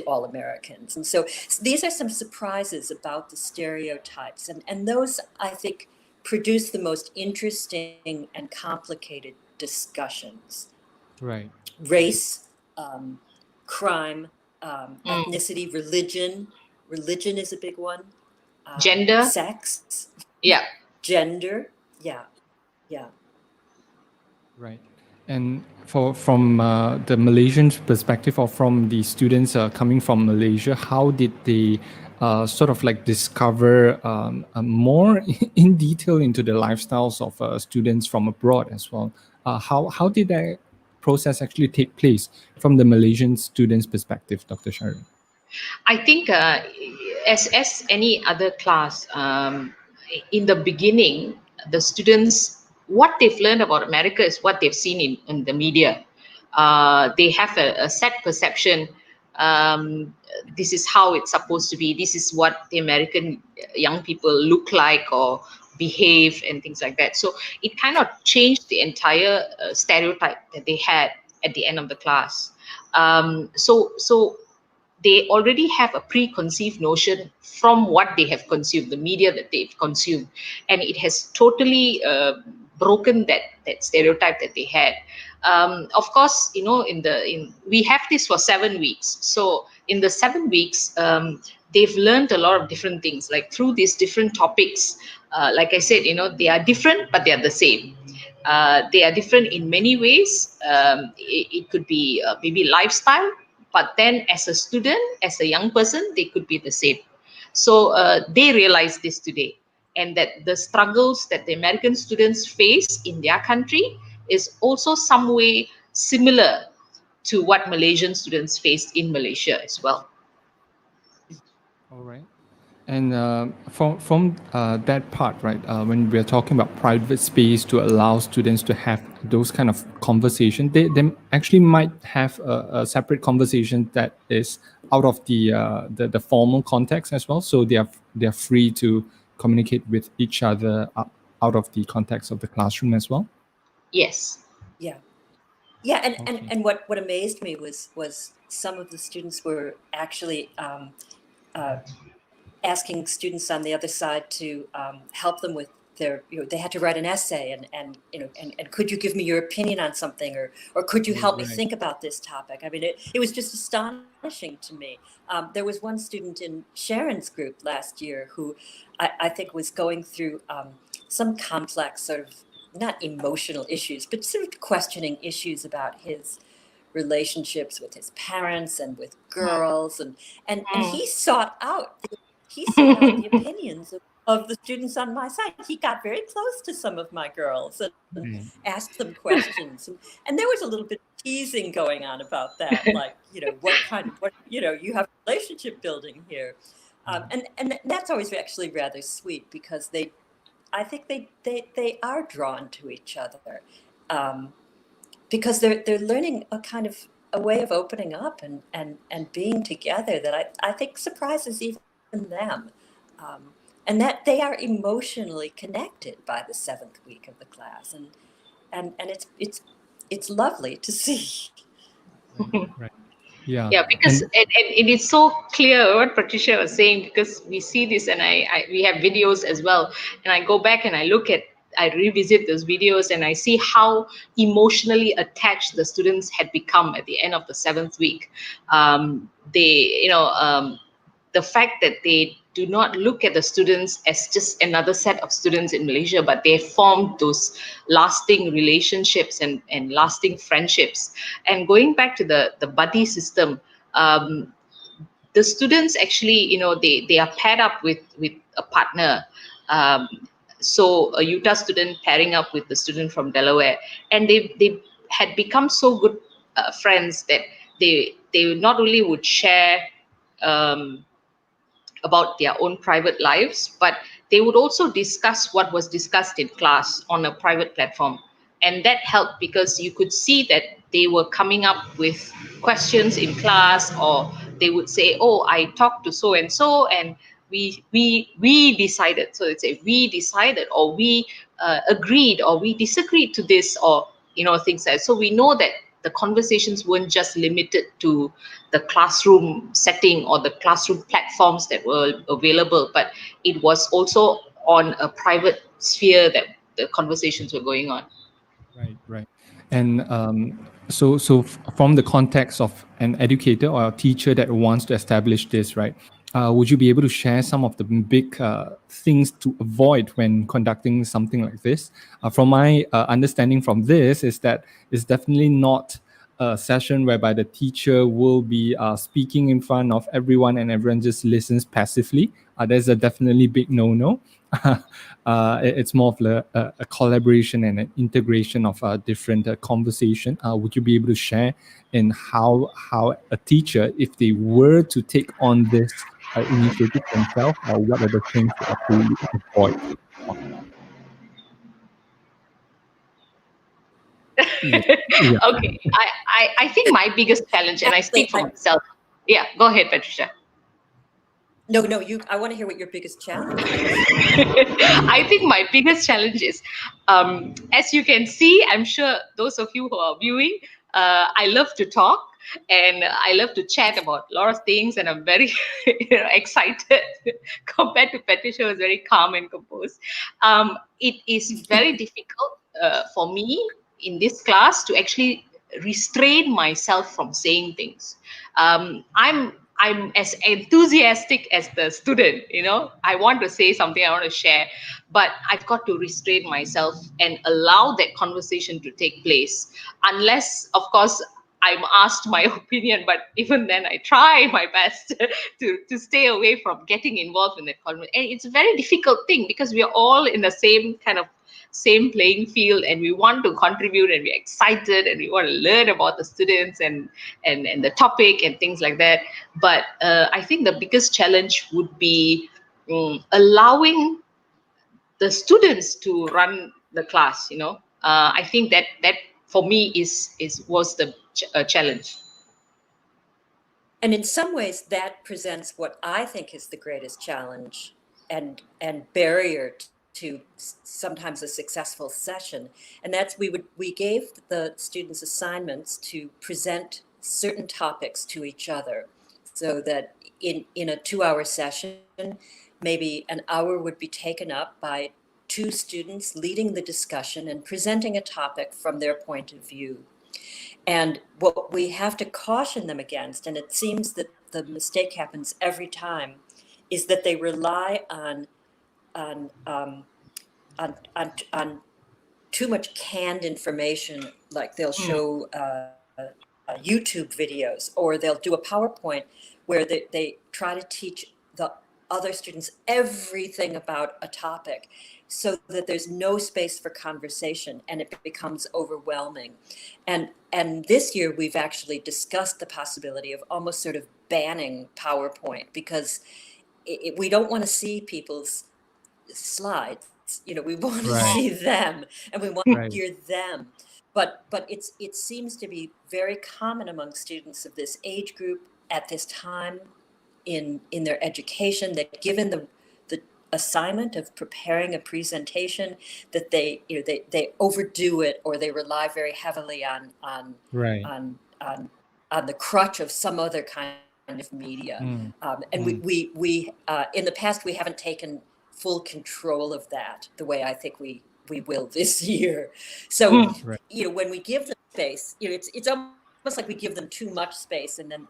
all Americans. And so these are some surprises about the stereotypes. And those, I think, produce the most interesting and complicated discussions. Right. Race, crime, ethnicity, religion. Religion is a big one. Gender. Sex. Yeah. Gender. Yeah. Right. And from the Malaysian perspective, or from the students coming from Malaysia, how did they sort of like discover more in detail into the lifestyles of students from abroad as well? How did that process actually take place from the Malaysian students' perspective, Dr. Sharon? I think as any other class, in the beginning, the students, what they've learned about America is what they've seen in the media. They have a set perception. This is how it's supposed to be. This is what the American young people look like or behave, and things like that. So it kind of changed the entire stereotype that they had at the end of the class. So they already have a preconceived notion from what they have consumed, the media that they've consumed, and it has totally broken that stereotype that they had. Of course, we have this for 7 weeks. So in the 7 weeks, they've learned a lot of different things, like through these different topics. Like I said, they are different, but they are the same. They are different in many ways. It could be maybe lifestyle, but then as a student, as a young person, they could be the same. So they realize this today, and that the struggles that the American students face in their country is also some way similar to what Malaysian students faced in Malaysia as well. All right. And from that part, right, when we're talking about private space to allow students to have those kind of conversation, they actually might have a separate conversation that is out of the formal context as well. So they're free to communicate with each other out of the context of the classroom as well. Yes. Yeah, and what amazed me was some of the students were actually asking students on the other side to help them with their, they had to write an essay, and could you give me your opinion on something, or could you help me think about this topic? I mean, it was just astonishing to me. There was one student in Sharon's group last year who I think was going through some complex sort of, not emotional issues, but sort of questioning issues about his relationships with his parents and with girls, and he sought out the opinions of the students on my side. He got very close to some of my girls and asked them questions, and there was a little bit of teasing going on about that, like, you have relationship building here, and that's always actually rather sweet, because I think they are drawn to each other, because they're learning a kind of a way of opening up and being together that I think surprises even them. And that they are emotionally connected by the 7th week of the class. And it's lovely to see. Right. Yeah. Yeah, because And and it is so clear what Patricia was saying, because we see this, and we have videos as well, and I go back and I revisit those videos, and I see how emotionally attached the students had become at the end of the 7th week. They, the fact that they do not look at the students as just another set of students in Malaysia, but they formed those lasting relationships and lasting friendships. And going back to the buddy system, the students actually, they are paired up with a partner. Um, so a Utah student pairing up with the student from Delaware, and they had become so good friends that they not only would share about their own private lives, but they would also discuss what was discussed in class on a private platform. And that helped because you could see that they were coming up with questions in class, or they would say, oh, I talked to so and we decided. So they'd say, we decided, or we agreed, or we disagreed to this, or things like that. So we know that the conversations weren't just limited to the classroom setting or the classroom platforms that were available, but it was also on a private sphere that the conversations were going on. right. And from the context of an educator or a teacher that wants to establish this, right? Would you be able to share some of the big things to avoid when conducting something like this? From my understanding from this is that it's definitely not a session whereby the teacher will be speaking in front of everyone and everyone just listens passively. There's a definitely big no-no. It's more of a collaboration and an integration of different conversation. Would you be able to share in how a teacher, if they were to take on this initiative themselves, what are the things to absolutely avoid? Yeah. Okay, I think my biggest challenge, and I speak for myself. Yeah, go ahead, Patricia. No, I want to hear what your biggest challenge is. I think my biggest challenge is, as you can see, I'm sure those of you who are viewing, I love to talk and I love to chat about a lot of things, and I'm very excited compared to Patricia, who is very calm and composed. It is very difficult for me in this class to actually restrain myself from saying things. I'm as enthusiastic as the student, I want to say something, I want to share, but I've got to restrain myself and allow that conversation to take place. Unless, of course, I'm asked my opinion, but even then I try my best to stay away from getting involved in that conversation. And it's a very difficult thing because we are all in the same playing field, and we want to contribute, and we're excited, and we want to learn about the students and the topic and things like that. But I think the biggest challenge would be allowing the students to run the class. I think that for me was the challenge. And in some ways, that presents what I think is the greatest challenge and barrier to sometimes a successful session. And that's we gave the students assignments to present certain topics to each other, so that in a 2-hour session, maybe an hour would be taken up by 2 students leading the discussion and presenting a topic from their point of view. And what we have to caution them against, and it seems that the mistake happens every time, is that they rely on too much canned information. Like they'll show YouTube videos, or they'll do a PowerPoint where they try to teach the other students everything about a topic, so that there's no space for conversation and it becomes overwhelming. And this year we've actually discussed the possibility of almost sort of banning PowerPoint, because we don't want to see people's slides. We want to see them, and we want to hear them. but it seems to be very common among students of this age group at this time in their education, that given the assignment of preparing a presentation, that they they overdo it, or they rely very heavily on Right. on the crutch of some other kind of media. And we in the past, we haven't taken full control of that the way I think we will this year. So, Right. when we give them space, it's almost like we give them too much space, and then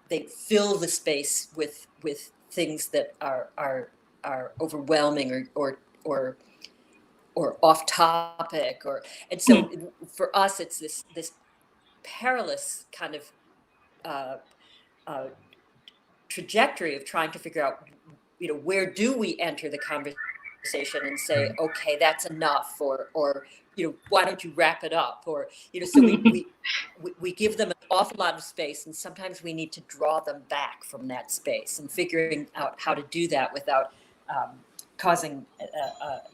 they fill the space with things that are overwhelming or off topic, and so for us, it's this perilous kind of trajectory of trying to figure out, where do we enter the conversation and say, okay, that's enough, or why don't you wrap it up, or so we give them an awful lot of space, and sometimes we need to draw them back from that space, and figuring out how to do that without causing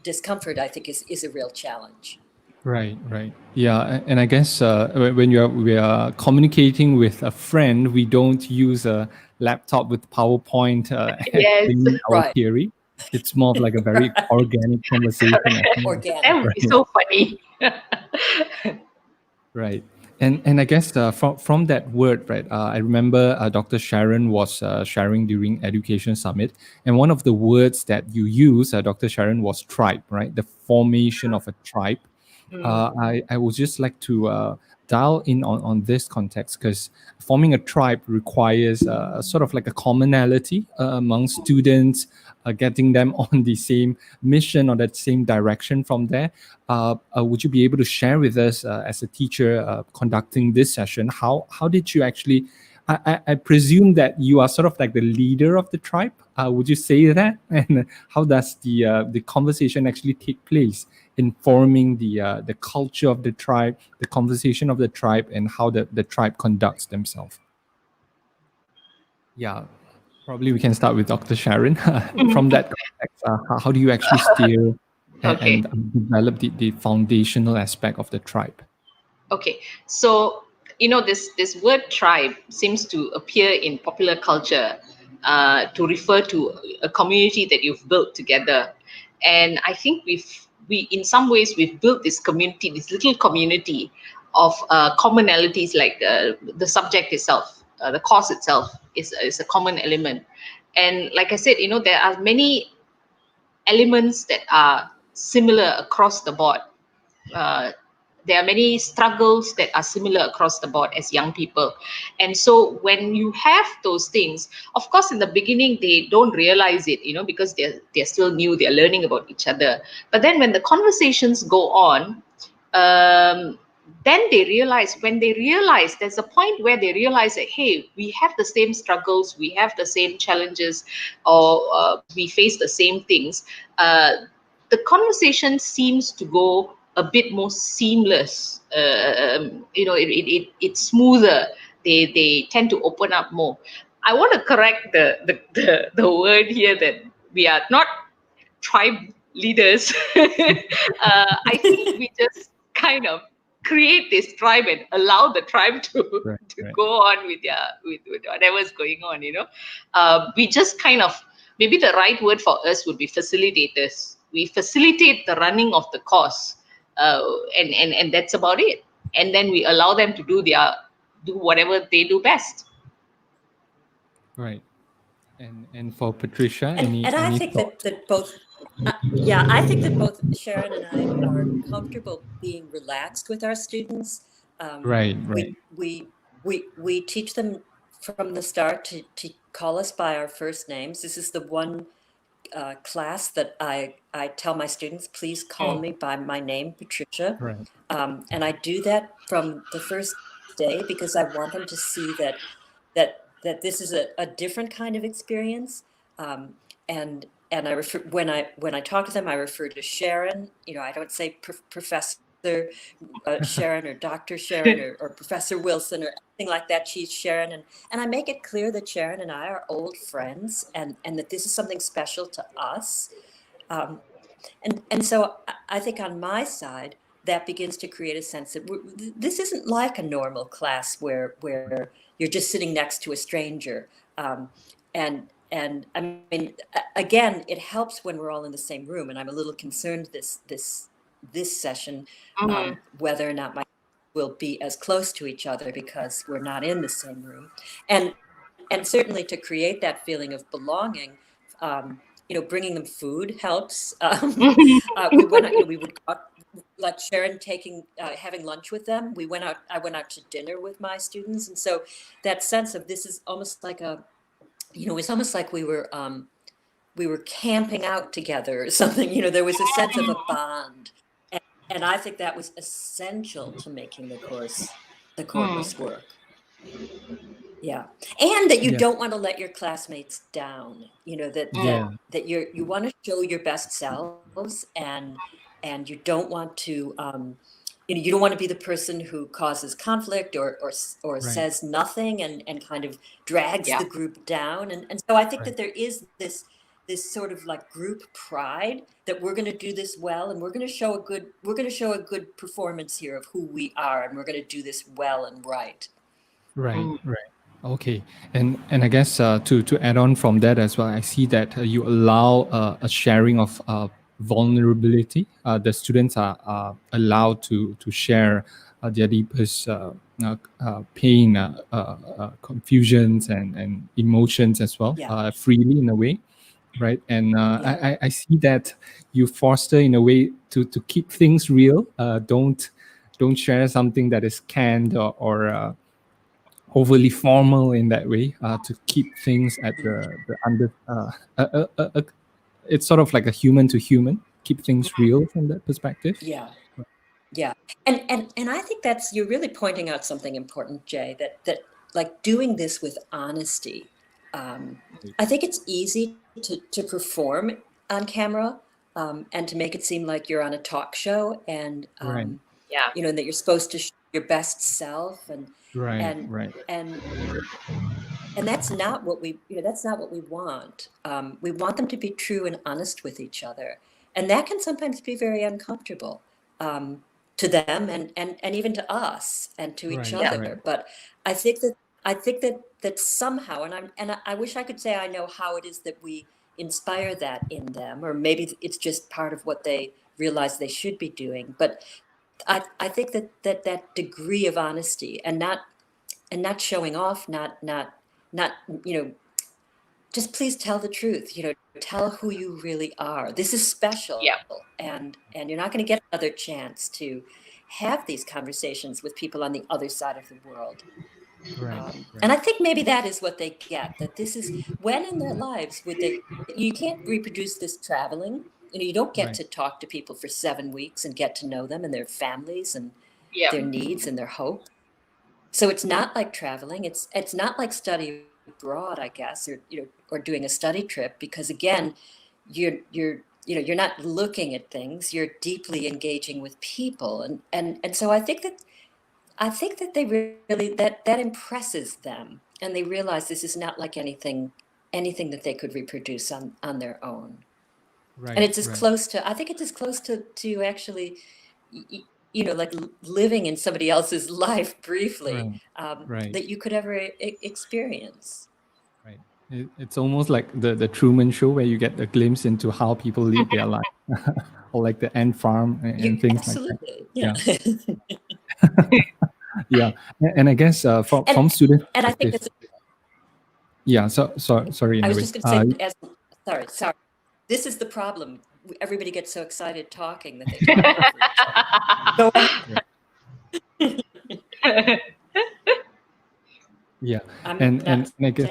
discomfort, I think is a real challenge. Right, right. Yeah, and I guess when we are communicating with a friend, we don't use a laptop with PowerPoint Yes. explaining our Right. theory. It's more of like a very organic conversation. I think. Organic. That would be so funny. Right. And I guess from that word, right, I remember Dr. Sharon was sharing during Education Summit, and one of the words that you use, Dr. Sharon, was tribe, right? The formation of a tribe. I would just like to dial in on this context, because forming a tribe requires sort of like a commonality among students, getting them on the same mission or that same direction from there. Would you be able to share with us, as a teacher conducting this session, how did you actually, I presume that you are sort of like the leader of the tribe. Would you say that? And how does the conversation actually take place in forming the culture of the tribe, the conversation of the tribe, and how the tribe conducts themselves? Yeah, probably we can start with Dr. Sharon. From that context, how do you actually steer Okay. and develop the foundational aspect of the tribe? Okay, so this word tribe seems to appear in popular culture to refer to a community that you've built together, and I think we in some ways we've built this community, this little community of commonalities, like the subject itself, the course itself is a common element, and like I said, there are many elements that are similar across the board. There are many struggles that are similar across the board as young people. And so when you have those things, of course, in the beginning, they don't realize it, because they're still new, they're learning about each other. But then when the conversations go on, then when they realize, there's a point where they realize that, hey, we have the same struggles, we have the same challenges, or we face the same things. The conversation seems to go a bit more seamless. It's smoother. They tend to open up more. I want to correct the word here, that we are not tribe leaders. I think we just kind of create this tribe and allow the tribe to go on with whatever's going on. We just kind of, maybe the right word for us would be facilitators. We facilitate the running of the course, and that's about it. And then we allow them to do whatever they do best. Right. And for Patricia, and I any think thoughts? that both I think that both Sharon and I are comfortable being relaxed with our students. Right. We teach them from the start to call us by our first names. This is the one class that I tell my students, please call me by my name, Patricia. Right. And I do that from the first day, because I want them to see that this is a different kind of experience. And I refer, when I talk to them, I refer to Sharon. I don't say Professor Sharon or Dr. Sharon or Professor Wilson or anything like that. She's Sharon, and I make it clear that Sharon and I are old friends, and that this is something special to us. And so I think on my side, that begins to create a sense that this isn't like a normal class where you're just sitting next to a stranger. And I mean, again, it helps when we're all in the same room. And I'm a little concerned this session, whether or not we'll be as close to each other because we're not in the same room. And certainly to create that feeling of belonging, bringing them food helps. We went out, we would go out, like Sharon having lunch with them. I went out to dinner with my students. And so that sense of this is almost like it's almost like we were camping out together or something. There was a sense of a bond. And I think that was essential to making the course work. Yeah. And that you don't want to let your classmates down, that you want to show your best selves, and you don't want to, you don't want to be the person who causes conflict or says nothing and kind of drags the group down. And so I think that there is this sort of like group pride that we're going to do this well, and we're going to show a good performance here of who we are, and we're going to do this well and right. Right. Okay, and I guess to add on from that as well, I see that you allow a sharing of vulnerability. The students are allowed to share their deepest pain, confusions, and emotions as well, freely in a way, right? And I see that you foster in a way to keep things real. Don't share something that is canned or overly formal in that way, to keep things at the under. It's sort of like a human to human. Keep things real from that perspective. Yeah. And I think you're really pointing out something important, Jay. That like doing this with honesty. I think it's easy to perform on camera, and to make it seem like you're on a talk show, and and that you're supposed to show your best self, and that's not what we want. We want them to be true and honest with each other, and that can sometimes be very uncomfortable to them and even to us and to each other. But I think that somehow, and I wish I could say I know how it is that we inspire that in them, or maybe it's just part of what they realize they should be doing. But I think that degree of honesty and not showing off, not just please tell the truth, tell who you really are. This is special, and you're not going to get another chance to have these conversations with people on the other side of the world. And I think maybe that is what they get, that this is when in their lives you can't reproduce this traveling. You don't get to talk to people for 7 weeks and get to know them and their families and their needs and their hope. So it's not like traveling. It's not like study abroad, I guess, or doing a study trip, because again, you're not looking at things. You're deeply engaging with people, and so I think that they really that impresses them, and they realize this is not like anything that they could reproduce on their own. And it's as close to, I think it's as close to actually, like living in somebody else's life briefly, that you could ever experience. Right. It's almost like the Truman Show, where you get a glimpse into how people live their life, or like the ant farm and things like that. Yeah. And I guess from student. And I think that's. Yeah. Sorry. I was just going to say, sorry. This is the problem. Everybody gets so excited talking that they talk over each other. Yeah, and I guess,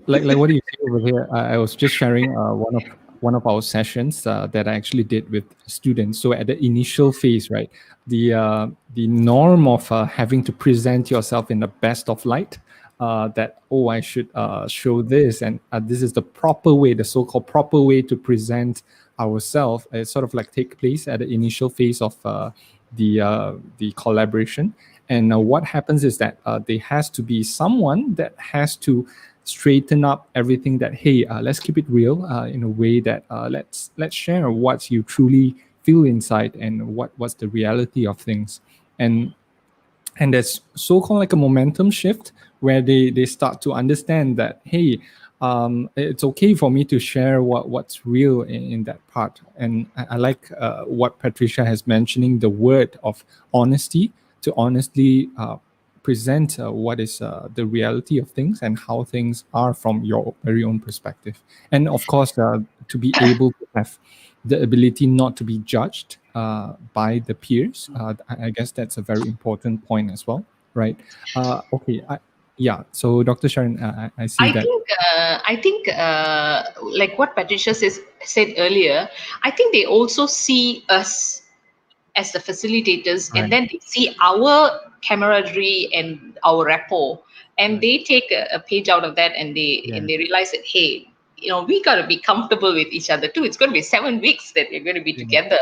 like what do you see over here? I was just sharing one of our sessions that I actually did with students. So at the initial phase, right, the norm of having to present yourself in the best of light. That I should show this, and this is the proper way, the so-called proper way to present ourselves. It sort of like take place at the initial phase of the collaboration. And what happens is that there has to be someone that has to straighten up everything. That let's keep it real in a way that let's share what you truly feel inside and what's the reality of things. And there's so-called like a momentum shift where they start to understand that, hey, it's okay for me to share what's real in that part. And I like what Patricia has mentioning, the word of honesty, to honestly present what is the reality of things and how things are from your very own perspective. And of course, to be able to have the ability not to be judged by the peers. I guess that's a very important point as well, right? Okay, yeah. So Dr. Sharon, I see that. I think, like what Patricia said earlier, I think they also see us as the facilitators, Right. and then they see our camaraderie and our rapport, and they take a page out of that, and they realize that, hey, we got to be comfortable with each other too. It's going to be 7 weeks that we're going to be together,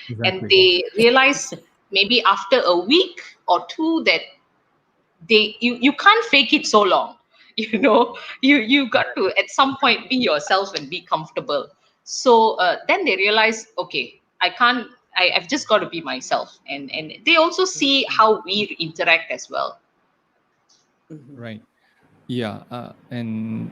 and Exactly. they realize maybe after a week or two that you can't fake it so long. You got to at some point be yourself and be comfortable. So then they realize, okay, I've just got to be myself, and they also see how we interact as well. Right. Yeah. And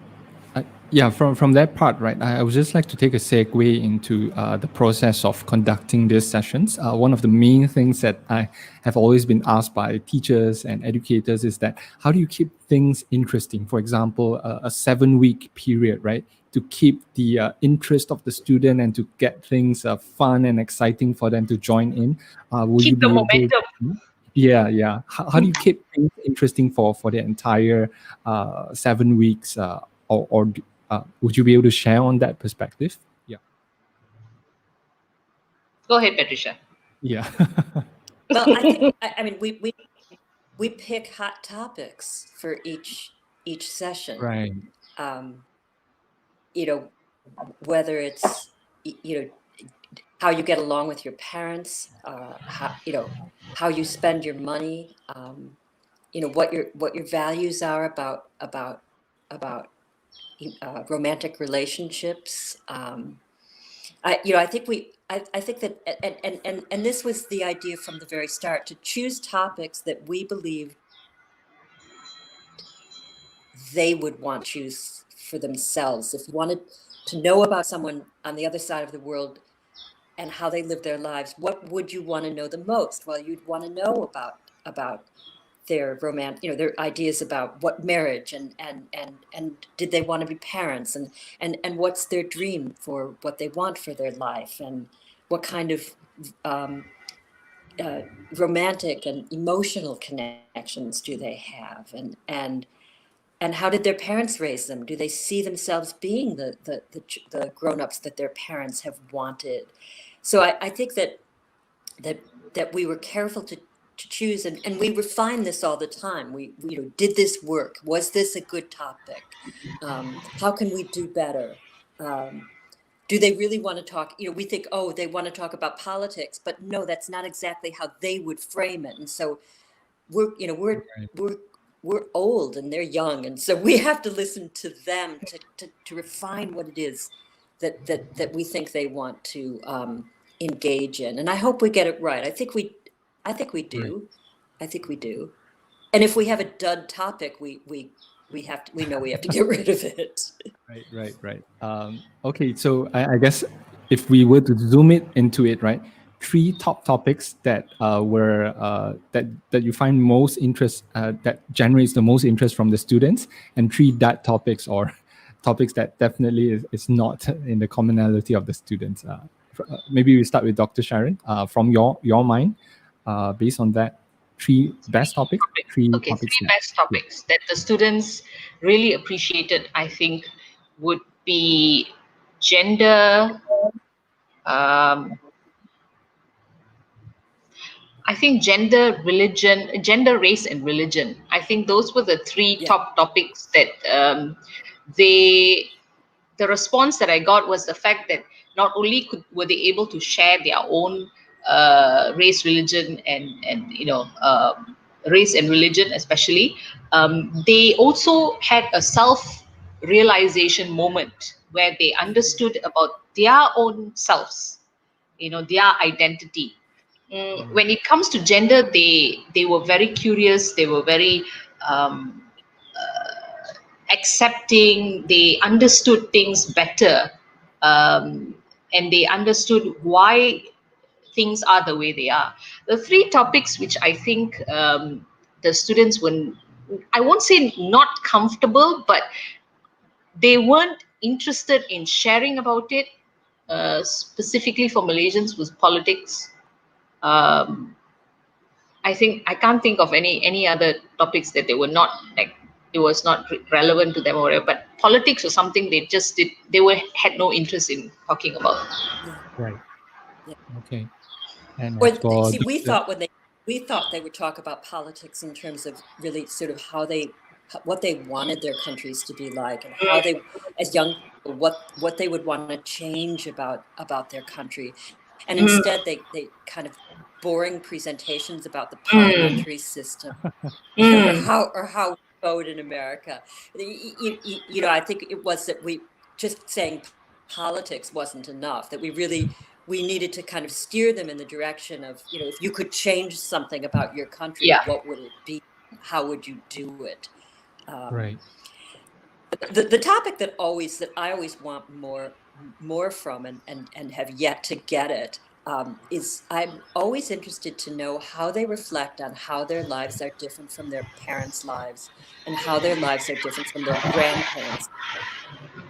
yeah, from that part, right, I would just like to take a segue into the process of conducting these sessions. One of the main things that I have always been asked by teachers and educators is that how do you keep things interesting? For example, a 7-week period, right, to keep the interest of the student and to get things fun and exciting for them to join in. Will you Keep the be able? momentum. Yeah. How do you keep things interesting for the entire 7 weeks? Or would you be able to share on that perspective? Yeah. Go ahead, Patricia. Yeah. Well, I think I mean we pick hot topics for each session. Right. Whether it's how you get along with your parents, how you spend your money, what your values are about romantic relationships. I think that, and this was the idea from the very start, to choose topics that we believed they would want to choose for themselves. If you wanted to know about someone on the other side of the world and how they live their lives, what would you want to know the most? Well, you'd want to know about their their ideas about what marriage and did they want to be parents, and what's their dream for what they want for their life, and what kind of romantic and emotional connections do they have, and how did their parents raise them? Do they see themselves being the grown-ups that their parents have wanted? So I think that we were careful to choose, and we refine this all the time. We did this work? Was this a good topic? How can we do better? Do they really want to talk? We think, oh, they want to talk about politics, but no, that's not exactly how they would frame it. And so we're old and they're young, and so we have to listen to them to refine what it is that we think they want to engage in. And I hope we get it right. I think we do. I think we do. And if we have a dud topic, we know we have to get rid of it. Right. Okay, so I guess if we were to zoom it into it, right, 3 top topics that were that you find most interest, that generates the most interest from the students, and 3 dud topics, or topics that definitely is not in the commonality of the students. Maybe we start with Dr. Sharon. From your mind, based on that, 3 best topics. 3 topics. 3 best topics that the students really appreciated, I think, would be gender. I think gender, race, and religion. I think those were the 3 top topics that the response that I got was the fact that not only were they able to share their own race, religion, and race and religion especially, they also had a self-realization moment where they understood about their own selves, their identity. When it comes to gender, they were very curious. They were very accepting. They understood things better, and they understood why things are the way they are. The three topics which I think the students were, I won't say not comfortable, but they weren't interested in sharing about it. Specifically for Malaysians, was politics. I think I can't think of any other topics that they were not like, it was not relevant to them or whatever. But politics was something they just did. They had no interest in talking about. Yeah. Right. Yeah. Okay. And Or as for see, we thought they would talk about politics in terms of really sort of what they wanted their countries to be like, and how they, as young people, what they would want to change about their country, and instead they kind of boring presentations about the parliamentary system, or how we vote in America. I think it was that we just saying politics wasn't enough, that we needed to kind of steer them in the direction of, if you could change something about your country, Yeah. what would it be? How would you do it? right. The topic that I always want more from, and have yet to get it, is I'm always interested to know how they reflect on how their lives are different from their parents' lives, and how their lives are different from their grandparents'.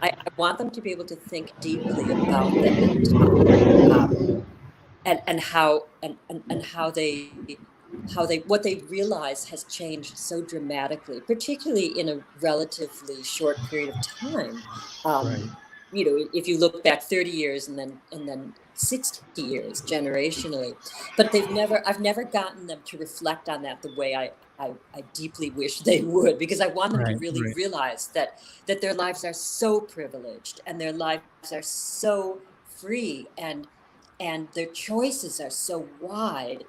I want them to be able to think deeply about that, and how they what they realize has changed so dramatically, particularly in a relatively short period of time. Right. If you look back 30 years and then 60 years generationally, but I've never gotten them to reflect on that the way I deeply wish they would, because I want them to Right. really Right. realize that their lives are so privileged, and their lives are so free, and their choices are so wide,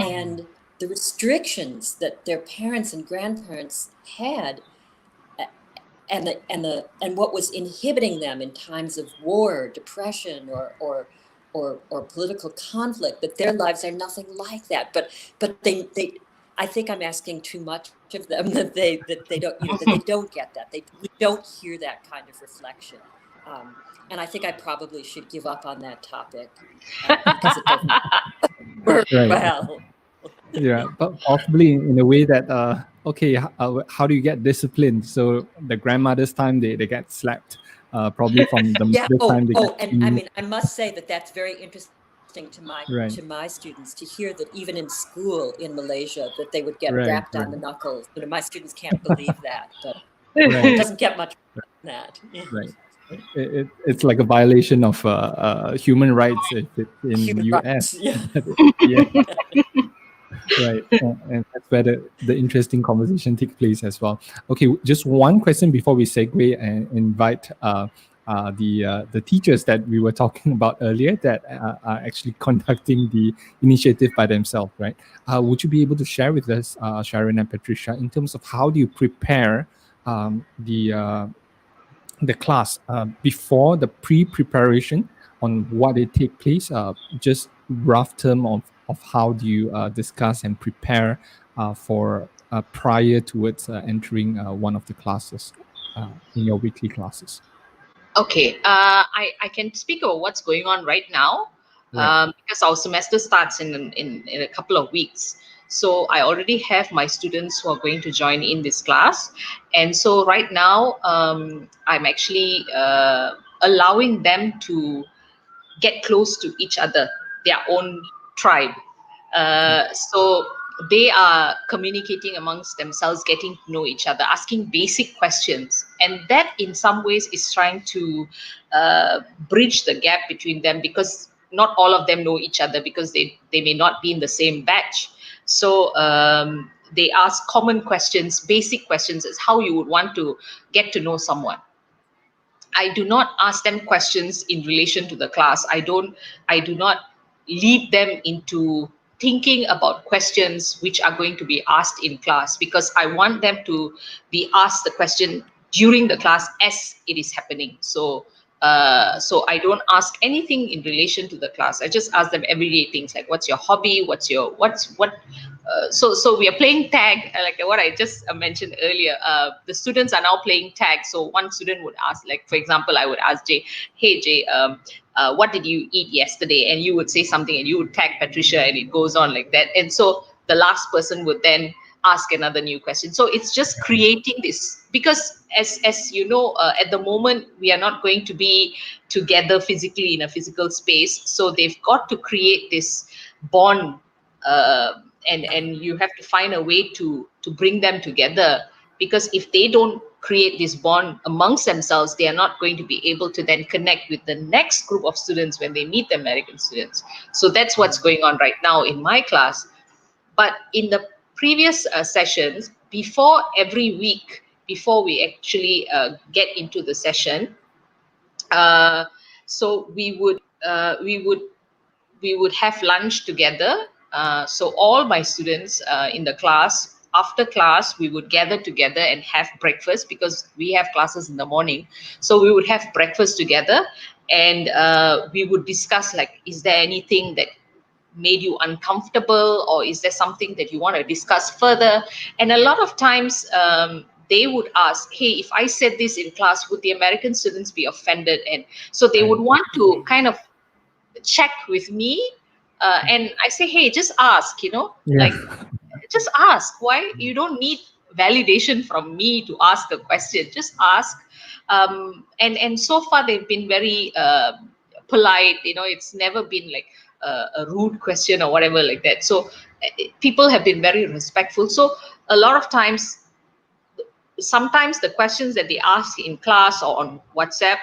and the restrictions that their parents and grandparents had, and what was inhibiting them in times of war, depression, or political conflict, that their lives are nothing like that. But they I think I'm asking too much of them, that they don't that they don't get that. We don't hear that kind of reflection. And I think I probably should give up on that topic, because it doesn't work Right. well. Yeah, but possibly in a way that okay, how do you get disciplined? So the grandmother's time they get slapped, probably from the Yeah. mother's time they get And I beaten. mean, I must say that that's very interesting Right. to my students, to hear that even in school in Malaysia, that they would get Right. rapped on the knuckles. My students can't believe that, but Right. it doesn't get much better than that. Right. It's like a violation of human rights if it's in Human US. rights, yeah. Yeah. Right. And that's where the interesting conversation takes place as well. Okay, just one question before we segue and invite the teachers that we were talking about earlier that are actually conducting the initiative by themselves, right? Would you be able to share with us, Sharon and Patricia, in terms of how do you prepare the class before the pre-preparation on what it take place? Just rough term of how do you discuss and prepare for prior towards entering one of the classes in your weekly classes. Okay, I can speak about what's going on right now, Right. because our semester starts in a couple of weeks. So I already have my students who are going to join in this class, and so right now I'm actually allowing them to get close to each other, their own tribe. So they are communicating amongst themselves, getting to know each other, asking basic questions. And that in some ways is trying to bridge the gap between them, because not all of them know each other, because they may not be in the same batch. So they ask common questions, basic questions, is how you would want to get to know someone. I do not ask them questions in relation to the class. I do not lead them into thinking about questions which are going to be asked in class, because I want them to be asked the question during the class as it is happening. So So I don't ask anything in relation to the class. I just ask them everyday things like, what's your hobby? So we are playing tag, like what I just mentioned earlier. The students are now playing tag. So one student would ask, like, for example, I would ask Jay, hey Jay, what did you eat yesterday? And you would say something and you would tag Patricia, and it goes on like that. And so the last person would then ask another new question. So it's just creating this, because as you know, at the moment we are not going to be together physically in a physical space. So they've got to create this bond, and you have to find a way to bring them together, because if they don't create this bond amongst themselves, they are not going to be able to then connect with the next group of students when they meet the American students. So that's what's going on right now in my class. But in the previous sessions, before every week, before we actually get into the session, so we would have lunch together. So all my students in the class, after class, we would gather together and have breakfast, because we have classes in the morning. So we would have breakfast together, and we would discuss, like, is there anything that made you uncomfortable, or is there something that you want to discuss further? And a lot of times they would ask, hey, if I said this in class, would the American students be offended? And so they would want to kind of check with me, and I say, hey, just ask, like, just ask. Why? You don't need validation from me to ask a question. Just ask. And so far they've been very polite. It's never been like a rude question or whatever like that. So people have been very respectful. So a lot of times, sometimes the questions that they ask in class or on WhatsApp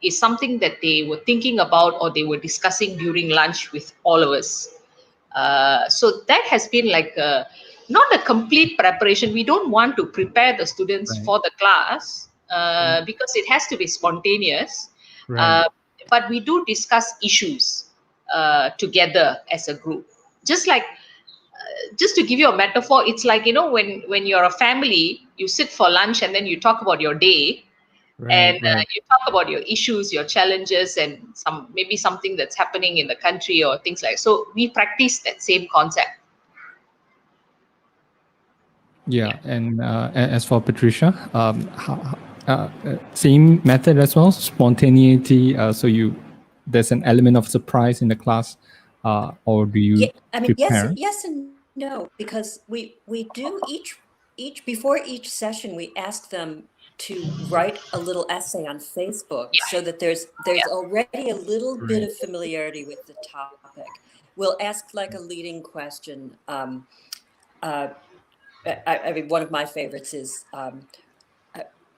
is something that they were thinking about, or they were discussing during lunch with all of us. So that has been like not a complete preparation. We don't want to prepare the students for the class because it has to be spontaneous. But we do discuss issues together as a group. Just to give you a metaphor, it's like, when you're a family, you sit for lunch and then you talk about your day. You talk about your issues, your challenges, and maybe something that's happening in the country or things like. So we practice that same concept. Yeah. And as for Patricia, same method as well, spontaneity. So there's an element of surprise in the class, or do you prepare? Yes and no, because we do each before each session, we ask them to write a little essay on Facebook, so that there's already a little bit of familiarity with the topic. We'll ask like a leading question. I mean, one of my favorites is,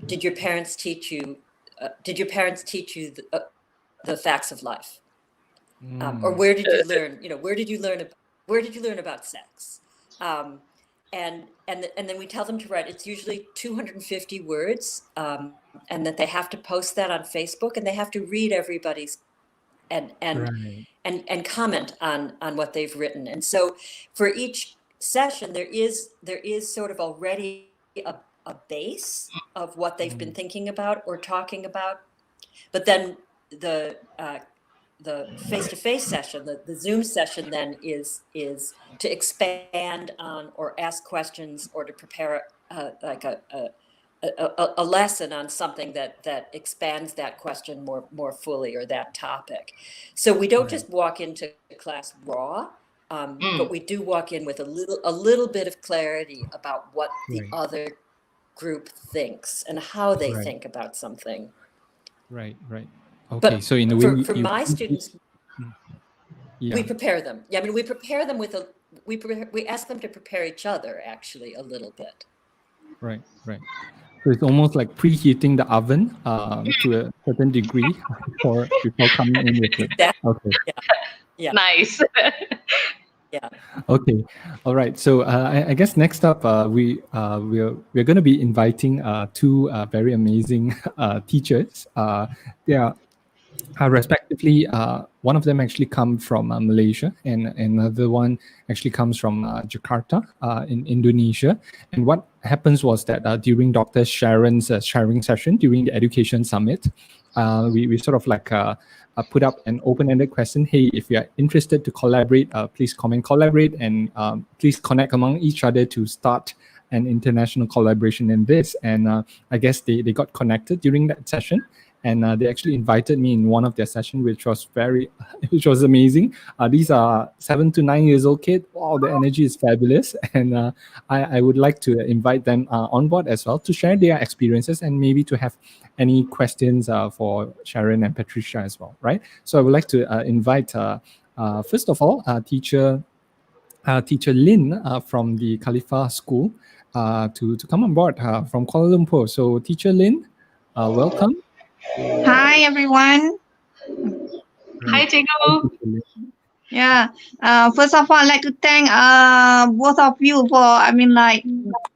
did your parents teach you the facts of life? Or where did you learn? Where did you learn about sex? And then we tell them to write. It's usually 250 words, and that they have to post that on Facebook, and they have to read everybody's and comment on what they've written. And so for each session, there is sort of already a base of what they've been thinking about or talking about, but then the face-to-face session, the Zoom session, then is to expand on or ask questions, or to prepare like a lesson on something that expands that question more fully, or that topic. So we don't just walk into class raw, but we do walk in with a little bit of clarity about what the other group thinks and how they think about something. Right. Okay. But so in a way, for my students, we prepare them. Yeah, I mean, we prepare them with we ask them to prepare each other actually a little bit. Right. So it's almost like preheating the oven to a certain degree before coming in with it. Okay. Yeah. Nice. Yeah. Okay. All right. So I guess next up, we're going to be inviting two very amazing teachers. They are respectively, one of them actually come from Malaysia, and another one actually comes from Jakarta in Indonesia. And what happens was that during Dr. Sharon's sharing session during the Education Summit, we sort of like put up an open-ended question. Hey, if you are interested to collaborate, please collaborate, and please connect among each other to start an international collaboration in this. And I guess they got connected during that session. And they actually invited me in one of their sessions, which was amazing. These are 7 to 9 years old kids. Wow, the energy is fabulous. And I would like to invite them on board as well to share their experiences and maybe to have any questions for Sharon and Patricia as well, right? So I would like to invite, first of all, Teacher Lin from the Khalifa School to come on board from Kuala Lumpur. So Teacher Lin, welcome. Hi, everyone. Hi, Tunku. Yeah. First of all, I'd like to thank both of you for,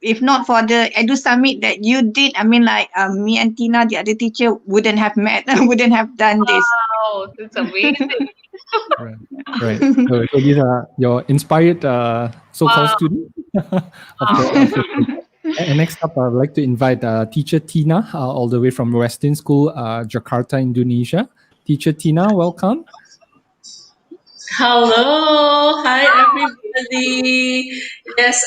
if not for the Edu Summit that you did, me and Tina, the other teacher, wouldn't have met, wouldn't have done this. Wow, that's amazing. Right. So these are your inspired so-called Wow. students. And next up, I'd like to invite Teacher Tina, all the way from Western School, Jakarta, Indonesia. Teacher Tina, welcome. Hello, hi everybody. Yes,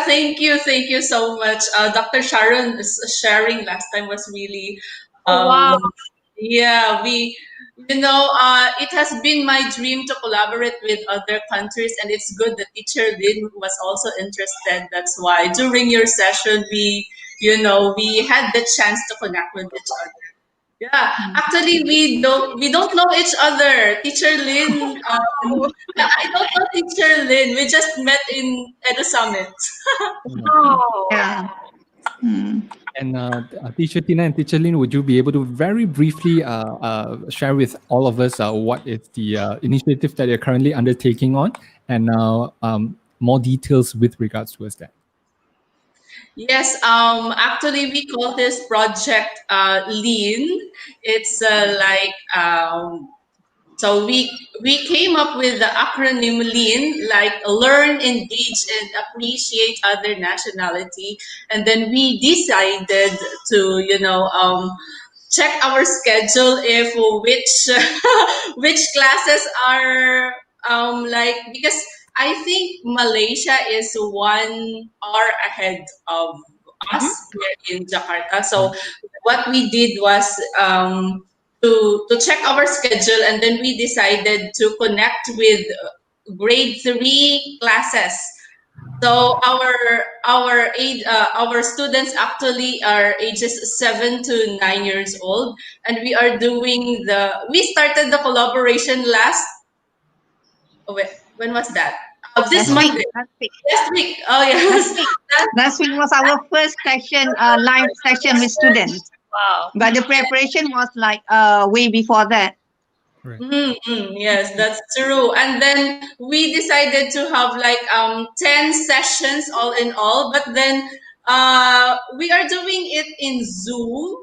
thank you so much. Dr. Sharon's sharing last time was really, Wow. it has been my dream to collaborate with other countries, and it's good that Teacher Lin was also interested. That's why during your session, we had the chance to connect with each other. Yeah, actually, we don't know each other. Teacher Lin, I don't know Teacher Lin. We just met in Edu Summit. Wow. Yeah. And Teacher Tina and Teacher Lin, would you be able to very briefly share with all of us what is the initiative that you're currently undertaking on, and more details with regards towards that? Yes, actually, we call this project Lean. It's so we came up with the acronym Lean, like learn, engage, and appreciate other nationality. And then we decided to check our schedule if which classes are because I think Malaysia is 1 hour ahead of us here in Jakarta. So what we did was to check our schedule, and then we decided to connect with grade 3 classes. So our students actually are ages 7 to 9 years old, and we are doing we started the collaboration when was that? This Monday. Last week. Oh yes. Last week was our first session, live session with students. Wow. But the preparation was way before that. Right. Yes, that's true. And then we decided to have 10 sessions all in all, but then we are doing it in Zoom.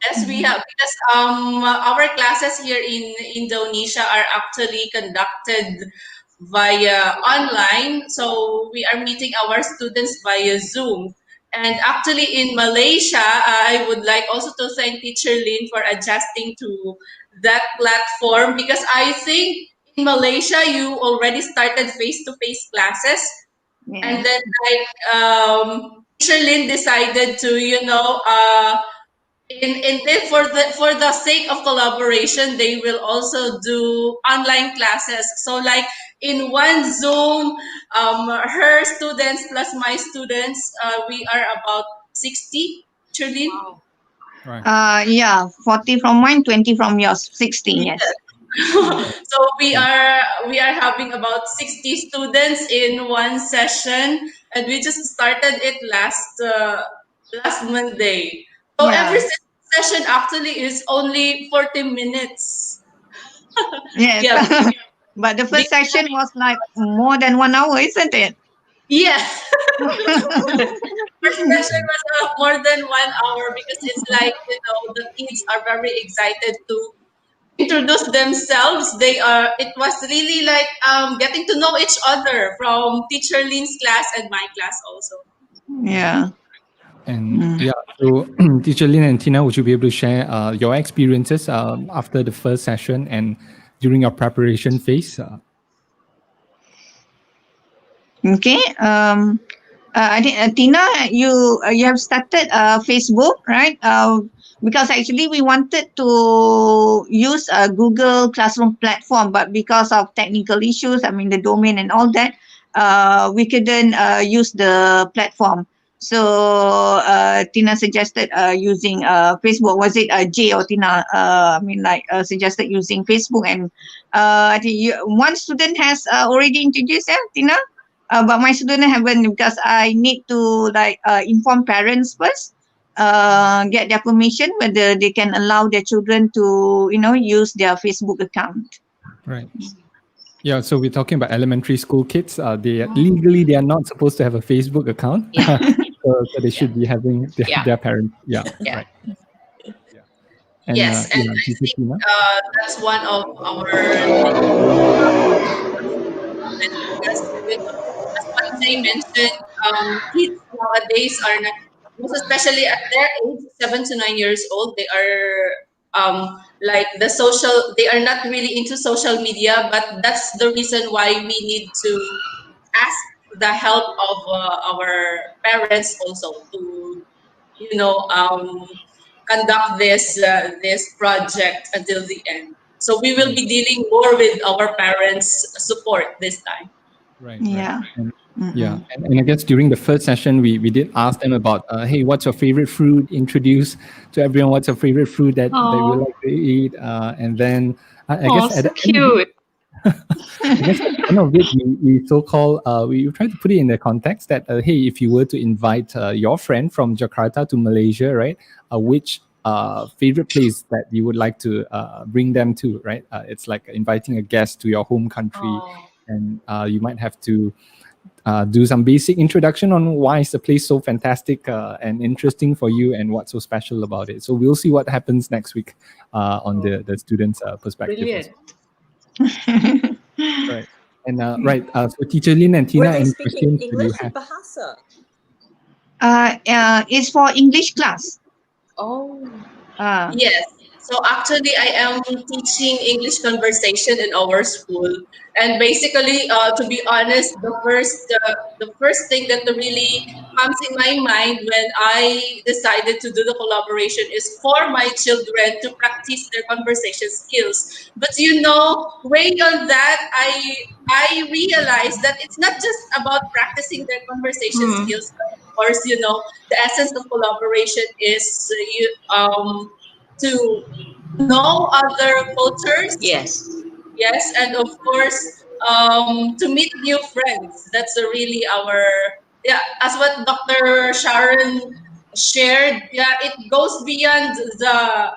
Yes, we have, because our classes here in Indonesia are actually conducted via online. So we are meeting our students via Zoom. And actually in Malaysia, I would like also to thank Teacher Lin for adjusting to that platform, because I think in Malaysia you already started face-to-face classes. Yeah. And then Teacher Lin decided to, for the sake of collaboration, they will also do online classes. So in one Zoom, her students plus my students, we are about 60. Shirley? Wow. Right. 40 from mine, 20 from yours, 60, yes. So we are having about 60 students in one session, and we just started it last Monday. So every session actually is only 40 minutes. Yes. Yeah. But the first session was more than 1 hour, isn't it? Yes. First session was more than 1 hour, because it's the kids are very excited to introduce themselves. It was really getting to know each other from Teacher Lin's class and my class also. Yeah. And so Teacher Lynn and Tina, would you be able to share your experiences after the first session and during your preparation phase? Okay. I think Tina, you have started Facebook, right? Because actually we wanted to use a Google Classroom platform, but because of technical issues, I mean the domain and all that, we couldn't use the platform. So Tina suggested using Facebook. Was it Jay or Tina? Suggested using Facebook, and I think one student has already introduced Tina. But my student haven't, because I need to inform parents first, get their permission whether they can allow their children to use their Facebook account. Right. Yeah, so we're talking about elementary school kids. They legally they are not supposed to have a Facebook account, so they should be having their parents. Yeah. Right. Yeah. And, yes, and I think that's one of our as what they mentioned, kids nowadays are not, most especially at their age, 7 to 9 years old, they are they are not really into social media, but that's the reason why we need to ask the help of our parents also to, conduct this project until the end. So we will be dealing more with our parents' support this time. Right. Yeah. And, and I guess during the first session, we did ask them about, hey, what's your favorite fruit? Introduce to everyone what's your favorite fruit that they would like to eat. And then I guess at so the cute. I guess at the end of it, we so-called, we tried to put it in the context that, hey, if you were to invite your friend from Jakarta to Malaysia, right, which favorite place that you would like to bring them to, right? It's like inviting a guest to your home country, and you might have to do some basic introduction on why is the place so fantastic and interesting for you and what's so special about it. So we'll see what happens next week on the students' perspective. Brilliant. Right. And so Teacher Lynn and Tina, Were they any speaking questions English you or have? Bahasa? It's for English class. Oh. Yes. So actually, I am teaching English conversation in our school, and basically, to be honest, the first thing that really comes in my mind when I decided to do the collaboration is for my children to practice their conversation skills. But way on that, I realized that it's not just about practicing their conversation skills, but of course, the essence of collaboration is to know other cultures. Yes. Yes, and of course, to meet new friends. That's really as what Dr. Sharon shared. Yeah, it goes beyond the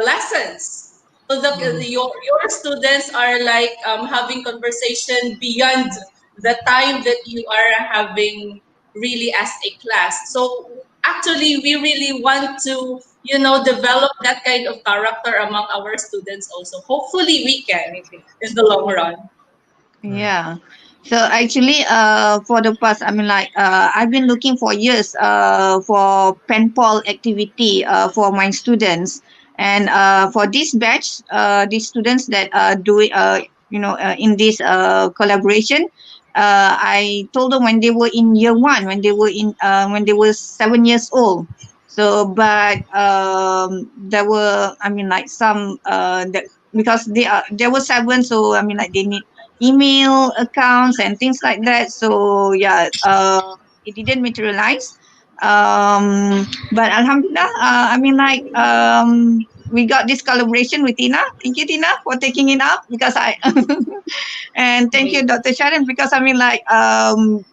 lessons. So your students are like having conversation beyond the time that you are having really as a class. So actually, we really want to develop that kind of character among our students also. Hopefully we can in the long run. Yeah. So actually, for the past, I've been looking for years for pen pal activity for my students, and for this batch, these students that do it, in this collaboration, I told them when they were in year one, when they were 7 years old. So, but there were, some that because they were 7, so they need email accounts and things like that. So yeah, it didn't materialize. But Alhamdulillah, we got this collaboration with Tina. Thank you, Tina, for taking it up, because and thank you, Dr. Sharon, because because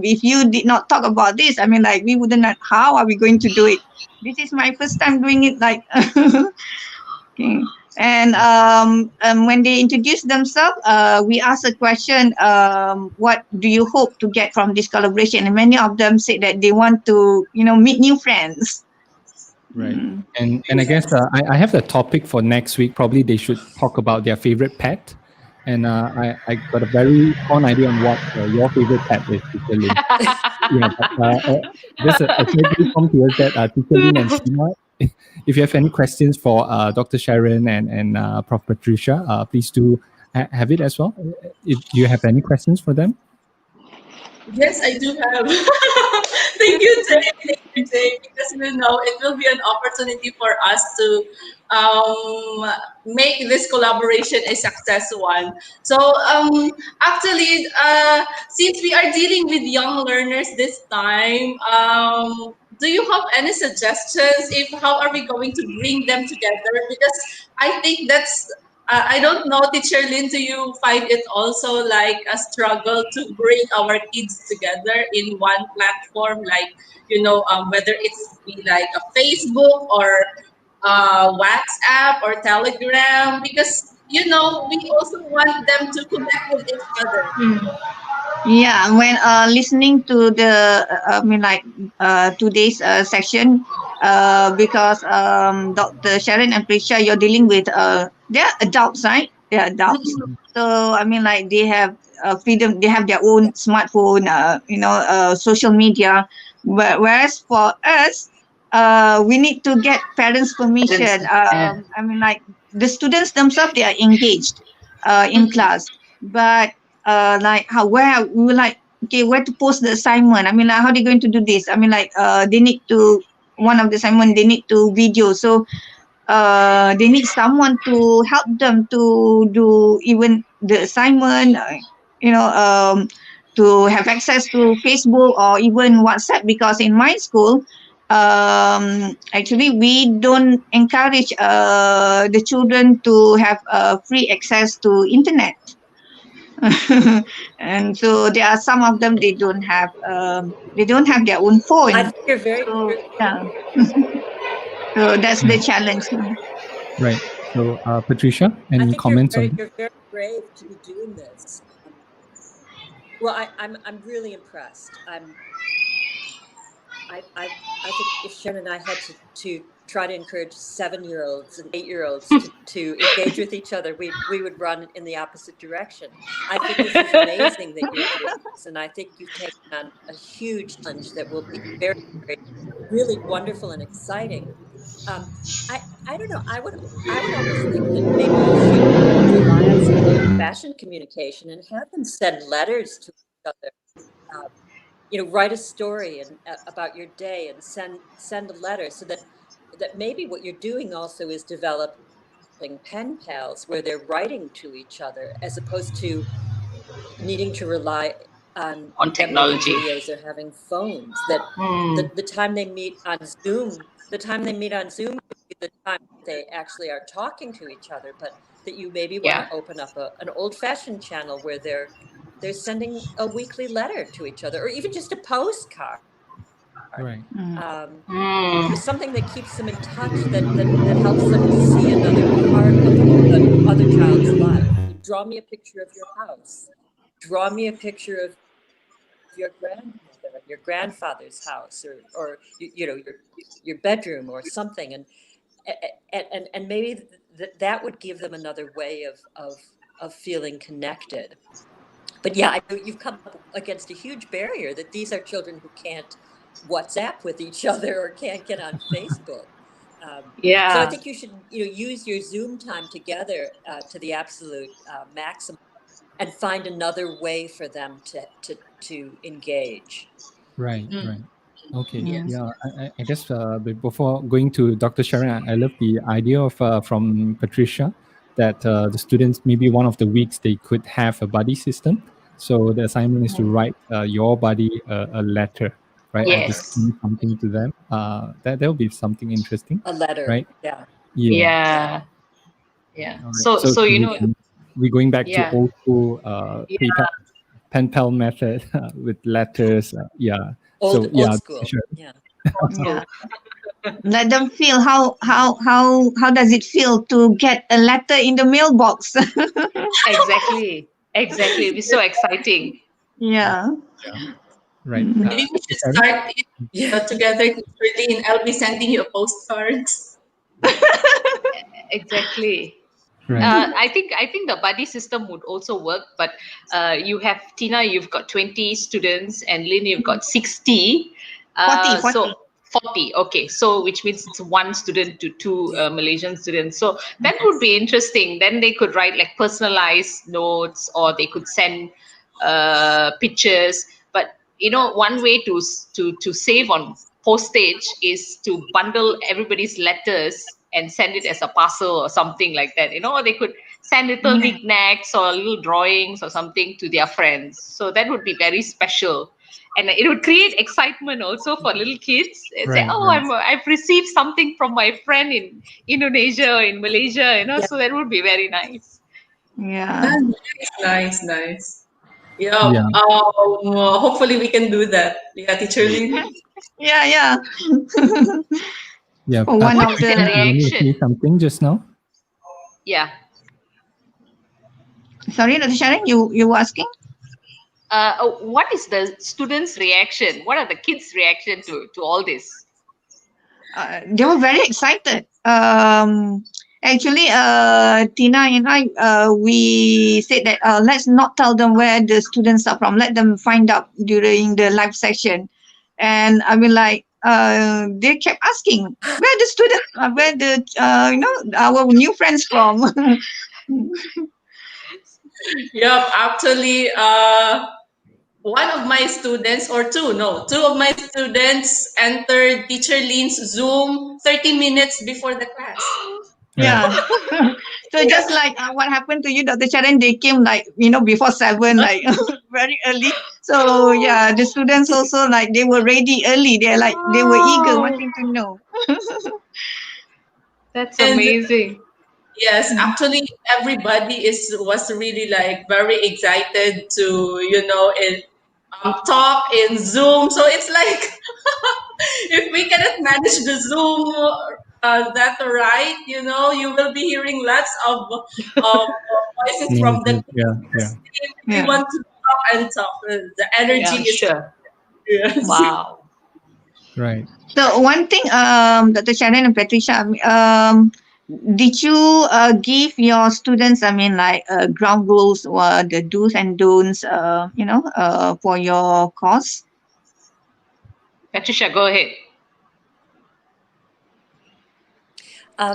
if you did not talk about this, we wouldn't know how are we going to do it. This is my first time doing it, okay. And when they introduce themselves, we ask a question, what do you hope to get from this collaboration? And many of them say that they want to, meet new friends. Right. And I guess I have the topic for next week. Probably they should talk about their favorite pet. And I got a very fun idea on what your favorite pet is, Teacher Lynn. Yeah, but just a short inform to us that Teacher Lin and Sheena, if you have any questions for Dr. Sharon and Prof. Patricia, please do have it as well. Do you have any questions for them? Yes, I do have. Thank you, Jay. Thank you, Jay, because it will be an opportunity for us to make this collaboration a success one. So actually, since we are dealing with young learners this time, do you have any suggestions if how are we going to bring them together? Because I think that's I don't know, Teacher Lynn, do you find it also like a struggle to bring our kids together in one platform, like, whether it's be like a Facebook or WhatsApp or Telegram? Because, we also want them to connect with each other. Yeah, when listening to the today's session, because Dr. Sharon and Prisha, you're dealing with they're adults, right? They're adults. So they have freedom. They have their own smartphone, social media. Whereas for us, we need to get parents' permission. Yeah. The students themselves, they are engaged in class, but where we were like, okay, where to post the assignment? How are they going to do this? They need to, one of the assignment, they need to video. So they need someone to help them to do even the assignment, to have access to Facebook or even WhatsApp, because in my school, actually we don't encourage the children to have free access to internet. And so there are some of them, they don't have their own phone. I think you're very. So yeah. So that's the challenge. Right. So, Patricia, I any think comments on? you're very brave to be doing this. Well, I'm really impressed. I think if Sharon and I had to try to encourage 7-year-olds and 8-year-olds to engage with each other, we would run in the opposite direction. I think this is amazing that you're doing this, and I think you've taken on a huge challenge that will be very, very, really wonderful and exciting. I don't know. I would almost think that maybe you should rely on some old-fashioned communication and have them send letters to each other. Write a story about your day and send a letter, so that maybe what you're doing also is developing pen pals where they're writing to each other, as opposed to needing to rely on technology. videos or having phones. That the time they meet on Zoom, would be the time they actually are talking to each other, but that you maybe want to open up an old-fashioned channel where they're sending a weekly letter to each other, or even just a postcard. Right. Something that keeps them in touch, that helps them to see another part of the other child's life. Draw me a picture of your house. Draw me a picture of your grandmother, your grandfather's house, or your bedroom or something, and maybe that would give them another way of feeling connected. But yeah, I know you've come up against a huge barrier, that these are children who can't WhatsApp with each other or can't get on Facebook. So I think you should use your Zoom time together to the absolute maximum, and find another way for them to engage. Right. Right. Okay. Yeah. I guess before going to Dr. Sharon, I love the idea of from Patricia that the students, maybe one of the weeks they could have a buddy system. So the assignment is to write your buddy a letter, right? Yes. Or to send something to them. That will be something interesting. A letter, right? Yeah. Yeah. All right. So we're going back to old school Yeah. pen pal method with letters. Old school. Sure. Yeah. Yeah. Let them feel how does it feel to get a letter in the mailbox. Exactly. It'd be so exciting. Yeah. Right. Maybe we should start it together, Teacher Lynn. I'll be sending you a postcard. Exactly. Right. I think the buddy system would also work, but you have Tina, you've got 20 students, and Lynn, you've got 60. 40. So 40. Okay, so which means it's one student to two Malaysian students. So that would be interesting. Then they could write like personalized notes, or they could send pictures. But one way to save on postage is to bundle everybody's letters and send it as a parcel or something like that. Or they could send little knickknacks or little drawings or something to their friends. So that would be very special. And it would create excitement also for little kids. And say, Right, oh, right. I've received something from my friend in Indonesia or in Malaysia, so that would be very nice. Yeah. Nice. Yeah. Yeah. Hopefully we can do that. Yeah, Teacher Lynn. Yeah. Yeah. For one What of is their the You wanted to say reaction? something just now? Yeah. sorry, Dr. Sharon, you were asking? What is the students' reaction? What are the kids' reaction to all this? They were very excited. Actually, Tina and I, we said that let's not tell them where the students are from. Let them find out during the live session. And I mean, like, they kept asking, where the students, where the, our new friends from. Yep, actually, one of my students, or two of my students entered Teacher Lynn's Zoom 30 minutes before the class. Yeah. So just like what happened to you, Dr. Sharon, they came like, before 7, like very early. So yeah, the students also like they were ready early. They were eager, wanting to know. That's And amazing. yes, actually, everybody was really like very excited to talk in Zoom. So it's like if we cannot manage the Zoom that right, you will be hearing lots of voices from the Yeah. class. We Yeah. want to talk and talk. The energy is Sure. yes. Wow. Right. So one thing, Dr. Sharon and Patricia, did you give your students, ground rules or the do's and don'ts, for your course? Patricia, go ahead. I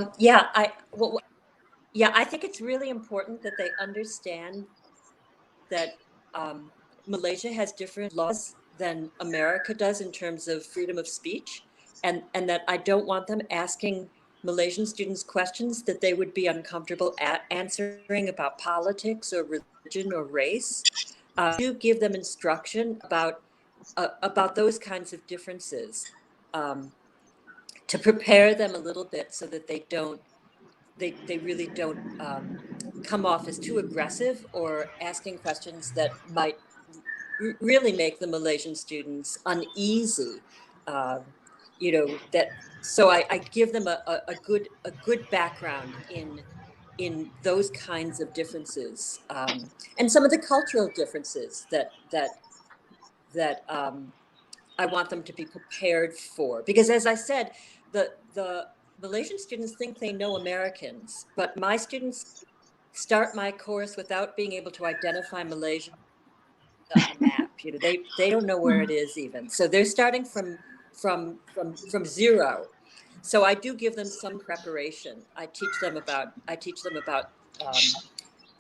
think it's really important that they understand that Malaysia has different laws than America does in terms of freedom of speech, and that I don't want them asking Malaysian students questions that they would be uncomfortable at answering about politics or religion or race. Do give them instruction about those kinds of differences to prepare them a little bit so that they really don't come off as too aggressive or asking questions that might really make the Malaysian students uneasy. So I give them a good background in those kinds of differences and some of the cultural differences that I want them to be prepared for. Because as I said, the Malaysian students think they know Americans, but my students start my course without being able to identify Malaysia on a map. They don't know where it is even. So they're starting from zero. So I do give them some preparation. I teach them about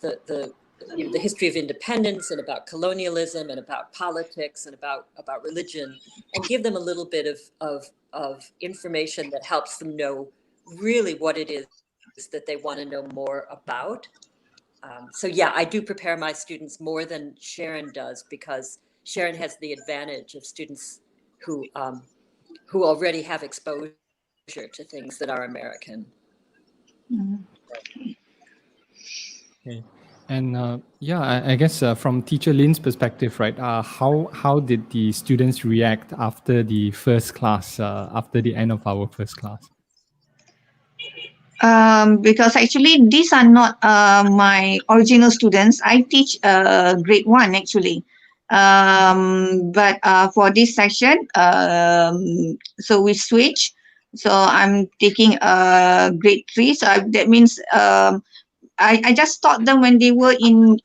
the history of independence and about colonialism and about politics and about religion, and give them a little bit of information that helps them know really what it is that they want to know more about. I do prepare my students more than Sharon does, because Sharon has the advantage of students who already have exposure to things that are American. Okay. And I guess from Teacher Lynn's perspective, right? How did the students react after the first class? After the end of our first class? Because actually these are not my original students. I teach grade 1 actually. But for this session, so we switch. So I'm taking grade 3. So that means I just taught them when they were in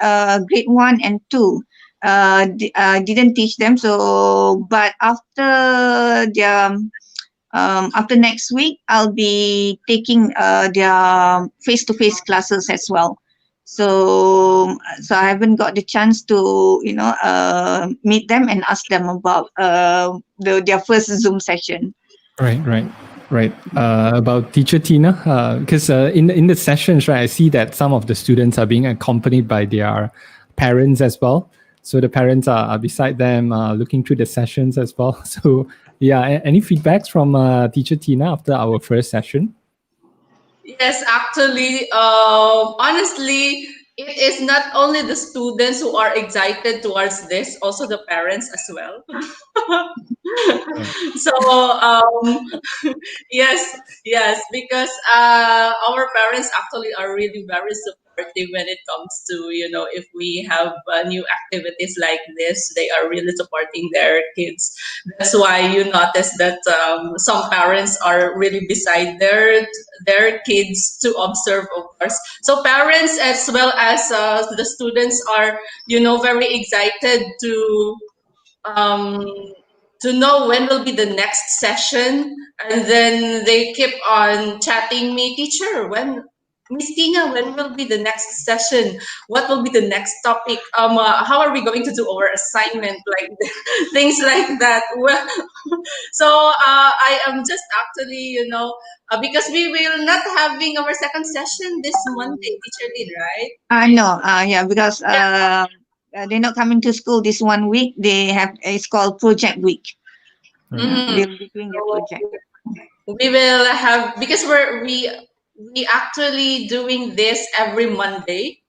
grade 1 and 2. Didn't teach them. So, but after their after next week, I'll be taking their face-to-face classes as well. So I haven't got the chance to meet them and ask them about their first Zoom session. Right. About teacher Tina, because in the sessions, right, I see that some of the students are being accompanied by their parents as well. So the parents are beside them, looking through the sessions as well. So yeah, any feedbacks from teacher Tina after our first session? Yes, actually, honestly, it is not only the students who are excited towards this, also the parents as well. So yes, because our parents actually are really very supportive when it comes to, if we have new activities like this, they are really supporting their kids. That's why you notice that some parents are really beside their kids to observe, of course. So parents as well as the students are, very excited um, to know when will be the next session, and then they keep on chatting me, teacher, Miss Tina, when will be the next session? What will be the next topic? How are we going to do our assignment? Like things like that. Well, so I am just actually, because we will not having our second session this Monday, Teacher Lynn, right? I know. Yeah, because they're not coming to school this 1 week. They have it's called project week. They'll be doing their project. We will have, because we actually doing this every Monday.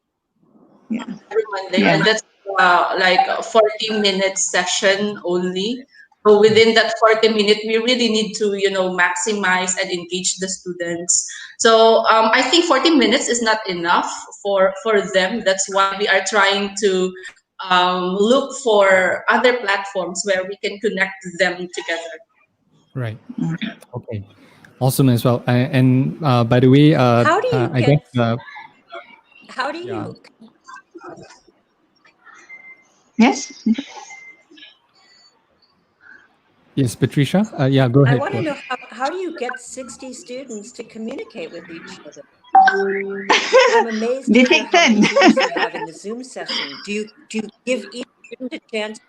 Yeah. Every Monday, Yeah. and that's like a 40-minute session only. So within that 40 minutes, we really need to, maximize and engage the students. So I think 40 minutes is not enough for them. That's why we are trying to look for other platforms where we can connect them together. Right. Okay. Awesome as well. And by the way, How do you I get? guess. How do you? Yeah. Yes. Yes, Patricia. Yeah, go ahead. I want to know how do you get 60 students to communicate with each other? I'm amazed They to hear take how many turn. students you have in the Zoom session. Do you give each student a chance?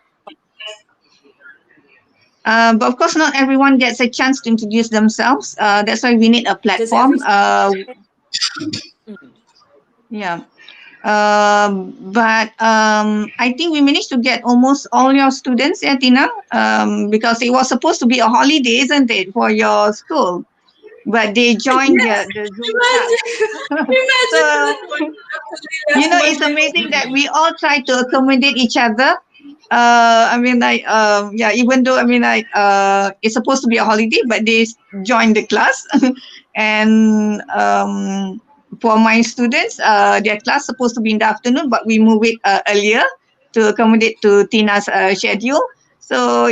But of course, not everyone gets a chance to introduce themselves. That's why we need a Does platform. Yeah. But I think we managed to get almost all your students, yeah, Tina, because it was supposed to be a holiday, isn't it, for your school? But they joined the Zoom class. So, it's amazing that we all try to accommodate each other. Even though, it's supposed to be a holiday, but they joined the class. And for my students, their class supposed to be in the afternoon, but we move it earlier to accommodate to Tina's schedule. So,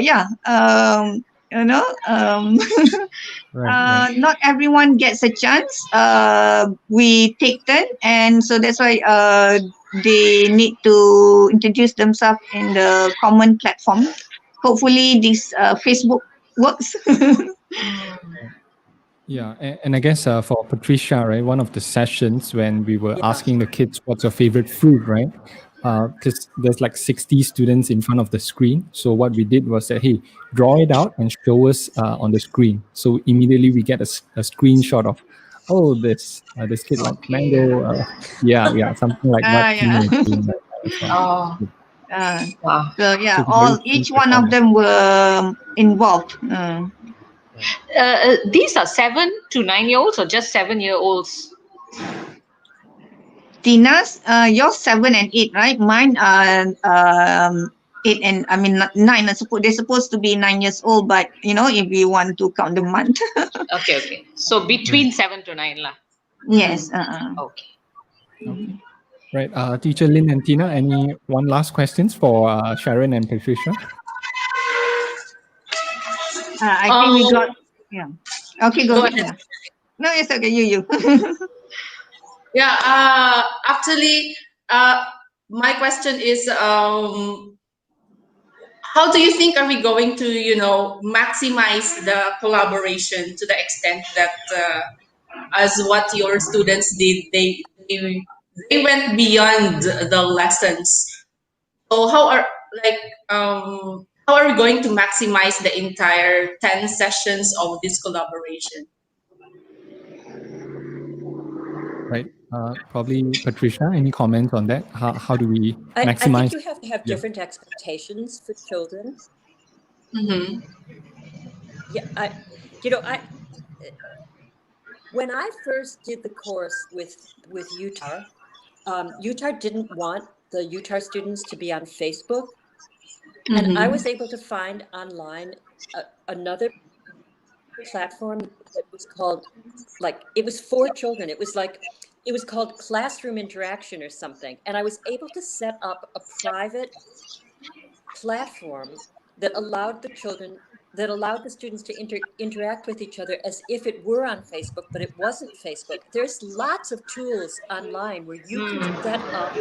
Right. not everyone gets a chance. We take turn, and so that's why they need to introduce themselves in the common platform. Hopefully, this Facebook works. Yeah, and I guess for Patricia, right, one of the sessions when we were asking the kids what's your favorite food, right? Because there's like 60 students in front of the screen. So what we did was that, hey, draw it out and show us on the screen. So immediately we get a screenshot of, this kid like mango. Something like what. Oh, wow. So yeah, So each one of them were involved. These are 7 to 9-year-olds or just 7-year-olds? Tina's, yours 7 and 8, right? Mine are 8 and 9. They're supposed to be 9 years old, but if we want to count the month. Okay. So between 7 to 9 lah. Yes. Okay. Right. Teacher Lynn and Tina, any one last questions for Sharon and Patricia? I think we got. Yeah. Okay, go ahead. ahead. No, it's okay. You. Yeah. Actually, my question is, how do you think are we going to, maximize the collaboration to the extent that, as what your students did, they went beyond the lessons. So how are we going to maximize the entire 10 sessions of this collaboration? Right. Probably Patricia, any comments on that? How do we I think maximize? you have to have Yeah. different expectations for children. Mm-hmm. Yeah, when I first did the course with UTAR, UTAR didn't want the UTAR students to be on Facebook. And I was able to find online another platform that was called, it was for children. It was called Classroom Interaction or something. And I was able to set up a private platform that allowed the students to interact with each other as if it were on Facebook, but it wasn't Facebook. There's lots of tools online where you can set up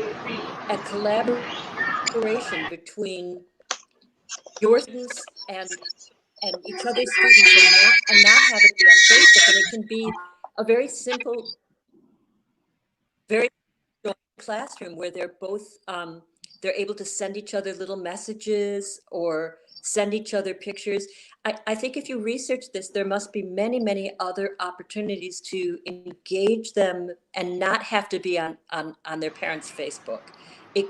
a collaboration between your students and each other's students, and not have it be on Facebook. And it can be a very simple, very classroom where they're both they're able to send each other little messages or send each other pictures. I think if you research this, there must be many, many other opportunities to engage them and not have to be on their parents' Facebook. It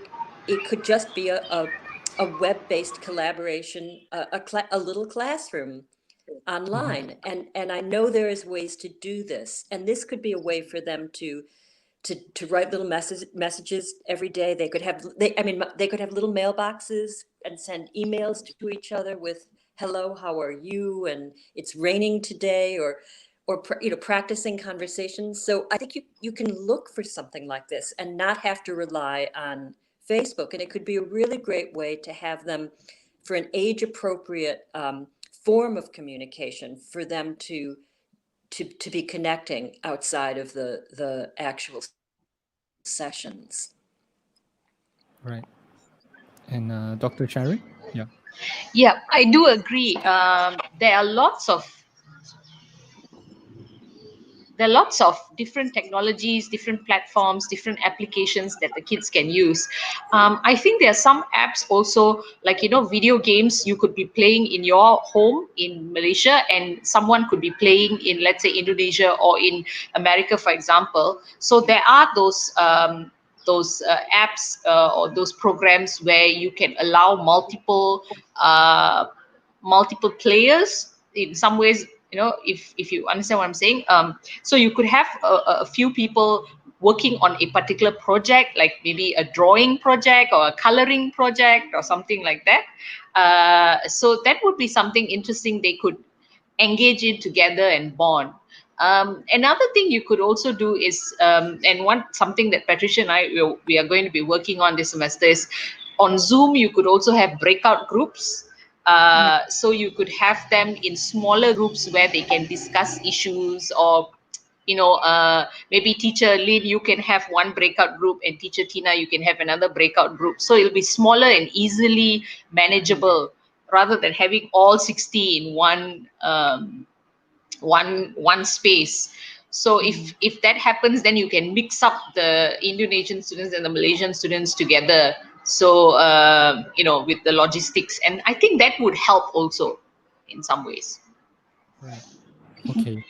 could just be a web-based collaboration, a little classroom online. And I know there is ways to do this. And this could be a way for them to write little messages every day. They could have little mailboxes and send emails to each other with "Hello, how are you?" and "It's raining today," or practicing conversations. So I think you can look for something like this and not have to rely on Facebook. And it could be a really great way to have them, for an age-appropriate form of communication, for them to be connecting outside of the actual sessions. Right. And Dr. Sharon? Yeah. Yeah, I do agree. There are lots of different technologies, different platforms, different applications that the kids can use. I think there are some apps also, like, video games you could be playing in your home in Malaysia, and someone could be playing in, let's say, Indonesia or in America, for example. So there are those apps or those programs where you can allow multiple players. In some ways, if you understand what I'm saying, so you could have a few people working on a particular project, like maybe a drawing project or a coloring project or something like that. So that would be something interesting they could engage in together and bond. Another thing you could also do is, something that Patricia and I we are going to be working on this semester is, on Zoom you could also have breakout groups. So you could have them in smaller groups where they can discuss issues, or maybe Teacher Lynn, you can have one breakout group, and Teacher Tina, you can have another breakout group. So it'll be smaller and easily manageable, rather than having all 60 in one space. So if that happens, then you can mix up the Indonesian students and the Malaysian students together. So with the logistics, and I think that would help also in some ways. Right. Okay.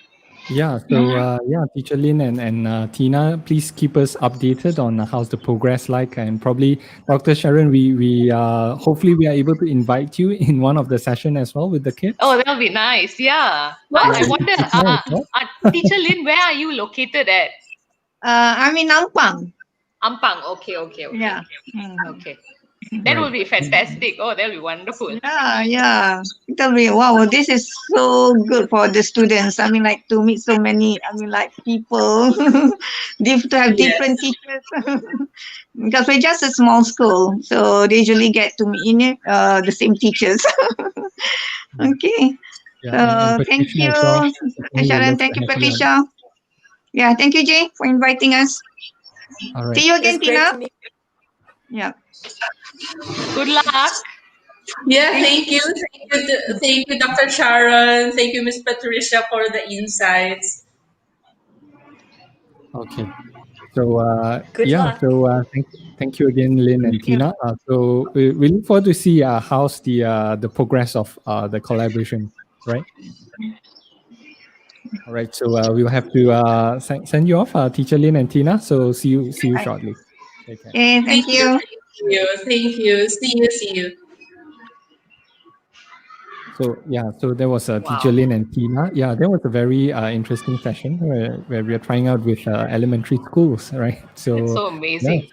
Yeah. So Teacher Lynn and Tina, please keep us updated on how's the progress like, and probably Dr. Sharon, we hopefully we are able to invite you in one of the session as well with the kids. Oh, that'll be nice. Yeah. I wonder, Teacher Lynn, where are you located at? I'm in Ampang. Ampang. Okay. Yeah. Okay. That will be fantastic. Oh, that'll be wonderful. Yeah. It'll be, wow, this is so good for the students. I mean, like, to meet so many, people, to have different teachers. Because we're just a small school, so they usually get to meet the same teachers. Okay. Yeah, So thank you, well. Sharon. Thank you, Patricia. Yeah, thank you, Jay, for inviting us. All right. See you It was again, great Tina. to meet you. Yeah. Good luck. Yeah, thank you. Thank you, Dr. Sharon. Thank you, Miss Patricia, for the insights. Okay. So Good luck. thank you again, Lynn and Tina. So we look forward to see how's the progress of the collaboration, right? All right. So we'll have to send you off, Teacher Lynn and Tina. So see you Right. shortly. Take care. Okay, thank you. Thank you. See you. So yeah, so there was Teacher Wow. Lynn and Tina. Yeah, that was a very interesting session where we are trying out with elementary schools, right? So That's so yeah, amazing.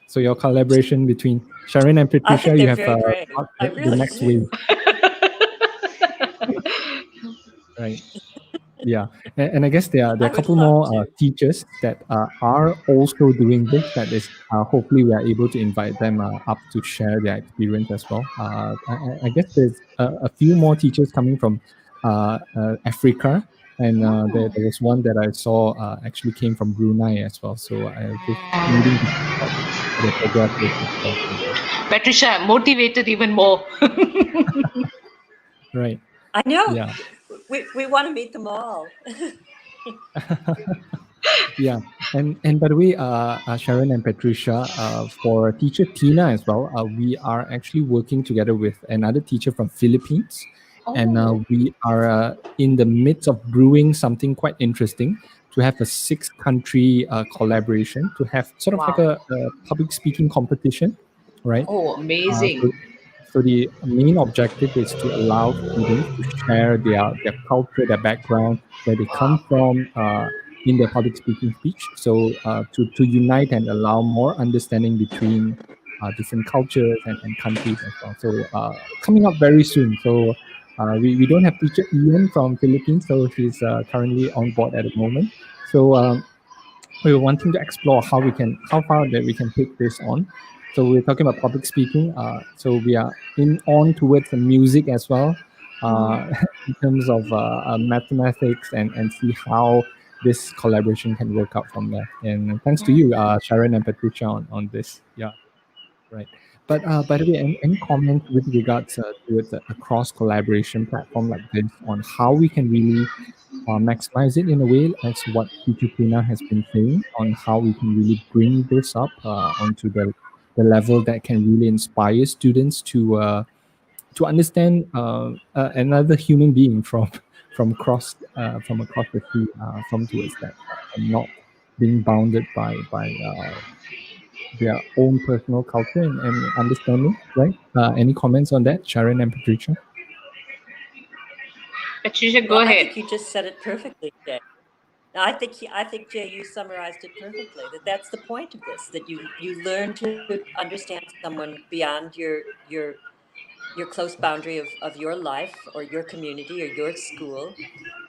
so your collaboration between Sharon and I Patricia, think you they're have very brave. got I the really next do. wave, right? Yeah, and I guess there are I a would couple love more to. teachers that are also doing this. That is, hopefully we are able to invite them up to share their experience as well. I guess there's a few more teachers coming from Africa, and there was one that I saw actually came from Brunei as well. So I was just needing to check out the progress with as well. Patricia, I'm motivated even more. Right. I know. Yeah. We want to meet them all. Yeah, and by the way, Sharon and Patricia, for teacher Tina as well, we are actually working together with another teacher from Philippines, and Oh, we are in the midst of brewing something quite interesting to have a six-country collaboration to have sort of like wow. a public speaking competition, right? Oh, Uh, amazing. so, so the main objective is to allow students to share their culture, their background, where they come from in their public speaking speech. So to unite and allow more understanding between different cultures and countries as well. So coming up very soon. So we don't have teacher Ian from Philippines, so he's currently on board at the moment. So we were wanting to explore how far that we can take this on. So we're talking about public speaking. So we are on towards the music as well, in terms of mathematics and see how this collaboration can work out from there. And thanks to you, Sharon and Patricia, on this. Yeah, right. But by the way, any comments with regards towards a cross collaboration platform like this on how we can really maximize it in a way, as what Teacher Tina has been saying, on how we can really bring this up onto the level that can really inspire students to understand another human being from across the sea, from towards that, and not being bounded by their own personal culture and understanding, right? Any comments on that, Sharon and Patricia? Patricia, go Well, I ahead. think you just said it perfectly, Jay. No, I think Jay, you summarized it perfectly. That's the point of this. That you learn to understand someone beyond your close boundary of your life or your community or your school,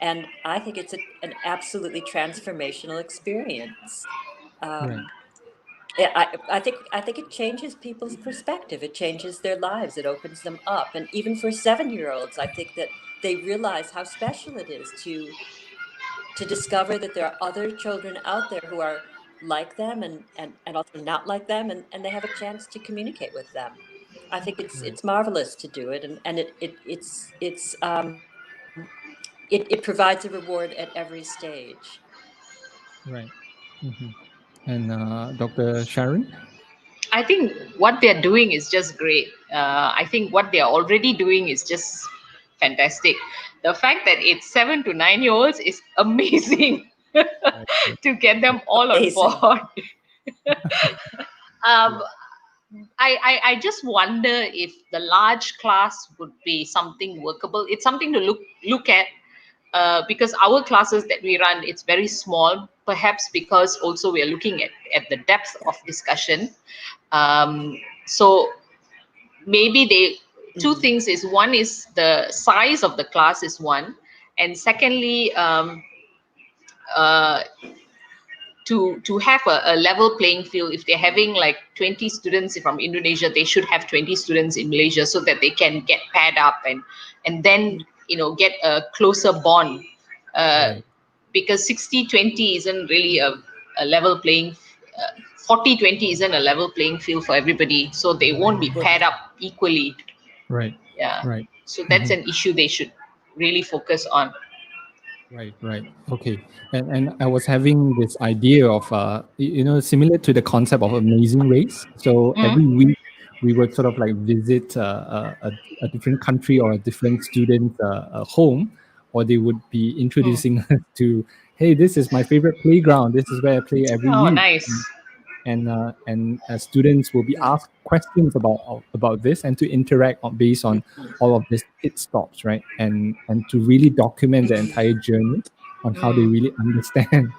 and I think it's an absolutely transformational experience. Right. I think it changes people's perspective. It changes their lives. It opens them up. And even for 7-year-olds, I think that they realize how special it is to discover that there are other children out there who are like them and also not like them, and they have a chance to communicate with them. I think Right. it's marvelous to do it, and it provides a reward at every stage. Right. Mhm. And Dr. Sharon? I think what they're doing is just great. I think what they're already doing is just fantastic. The fact that it's 7 to 9 year olds is amazing Right. Right. to get them all on Amazing. board. Yeah. um, I just wonder if the large class would be something workable. It's something to look at, because our classes that we run, it's very small, perhaps because also we are looking at the depth of discussion. So maybe two Mhm. things is, one is the size of the class is one, and secondly, uh, to have a level playing field. If they're having like 20 students from Indonesia, they should have 20 students in Malaysia, so that they can get paired up and then get a closer bond, Right. because 60-20 isn't really a level playing. 40-20 isn't a level playing field for everybody, so they won't be paired up equally. Right. Yeah. Right. So that's an issue they should really focus on. Right, right. Okay. And I was having this idea of similar to the concept of Amazing Race. So every week we would sort of like visit a different country or a different student home, or they would be introducing us to, hey, this is my favorite playground. This is where I play every Oh, week. nice. And students will be asked questions about this and to interact based on all of these pit stops, right? And to really document the entire journey on how they really understand.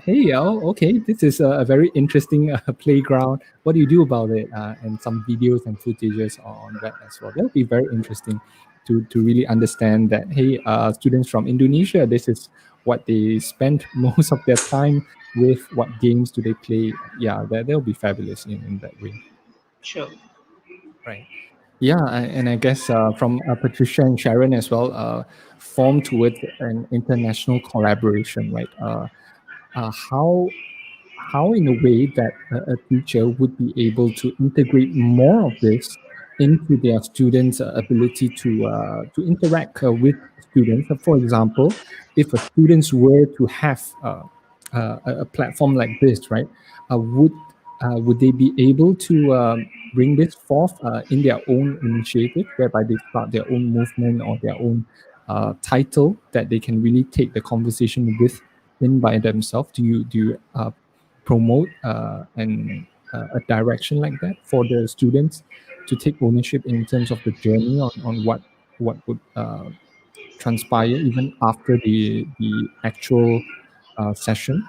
Hey, okay, this is a very interesting playground. What do you do about it? And some videos and footages on that as well. That would be very interesting to really understand that, hey, students from Indonesia, this is what they spend most of their time with, what games do they play. Yeah, that'll be fabulous in that way. Sure. Right. Yeah, and I guess from Patricia and Sharon as well, formed towards an international collaboration, right? How in a way that a teacher would be able to integrate more of this into their students' ability to interact with students. For example, if a students were to have a platform like this, right, would they be able to bring this forth in their own initiative, whereby they start their own movement or their own title that they can really take the conversation within by themselves? Do you promote a direction like that for the students to take ownership in terms of the journey on what would transpire even after the actual session?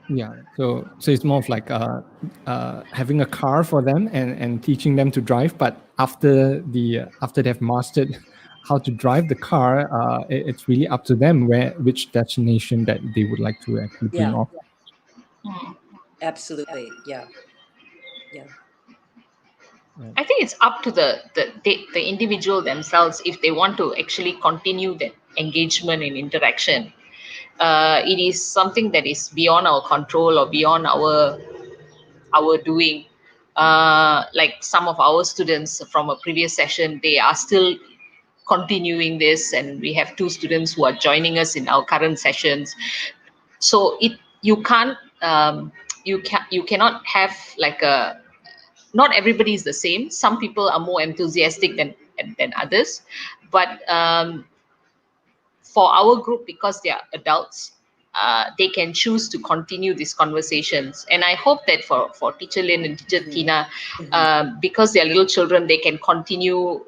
Yeah, so it's more of like having a car for them and teaching them to drive. But after they've mastered how to drive the car, it's really up to them which destination that they would like to actually bring off. Absolutely. Yeah. I think it's up to the individual themselves if they want to actually continue that engagement and interaction. It is something that is beyond our control or beyond our doing. Like some of our students from a previous session, they are still continuing this, and we have 2 students who are joining us in our current sessions. So you cannot have like a, not everybody is the same. Some people are more enthusiastic than others, but for our group, because they are adults, they can choose to continue these conversations. And I hope that for Teacher Lynn and Teacher Tina, because they are little children, they can continue,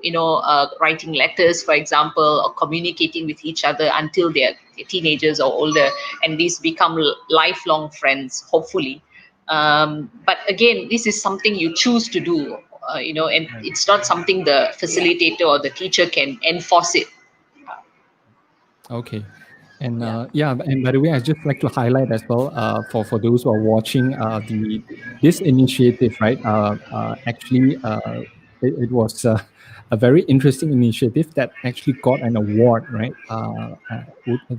writing letters, for example, or communicating with each other until they're teenagers or older, and these become lifelong friends, hopefully. But again, this is something you choose to do, and it's not something the facilitator or the teacher can enforce it. Okay. And and by the way, I'd just like to highlight as well for those who are watching this initiative, right? Actually, it was a very interesting initiative that actually got an award, right?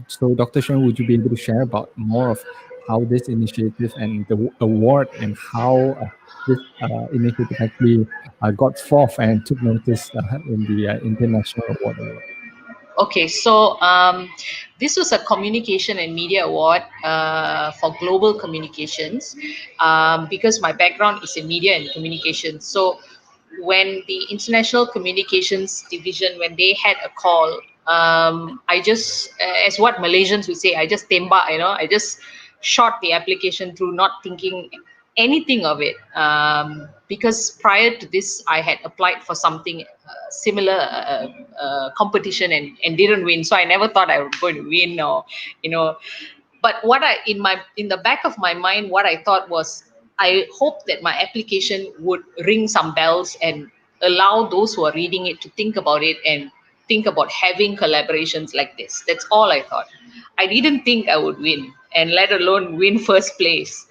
So, Dr. Sharon, would you be able to share about more of how this initiative and the award and how this initiative actually got forth and took notice in the International Award? Okay, so this was a communication and media award for global communications, because my background is in media and communications. So when the International Communications Division, when they had a call, I just, as what Malaysians would say, I just tembak, I just shot the application through, not thinking anything of it, because prior to this I had applied for something similar competition and didn't win, so I never thought I was going to win, or but what I in the back of my mind, what I thought was, I hope that my application would ring some bells and allow those who are reading it to think about it and think about having collaborations like this. That's all I thought. I didn't think I would win, and let alone win first place.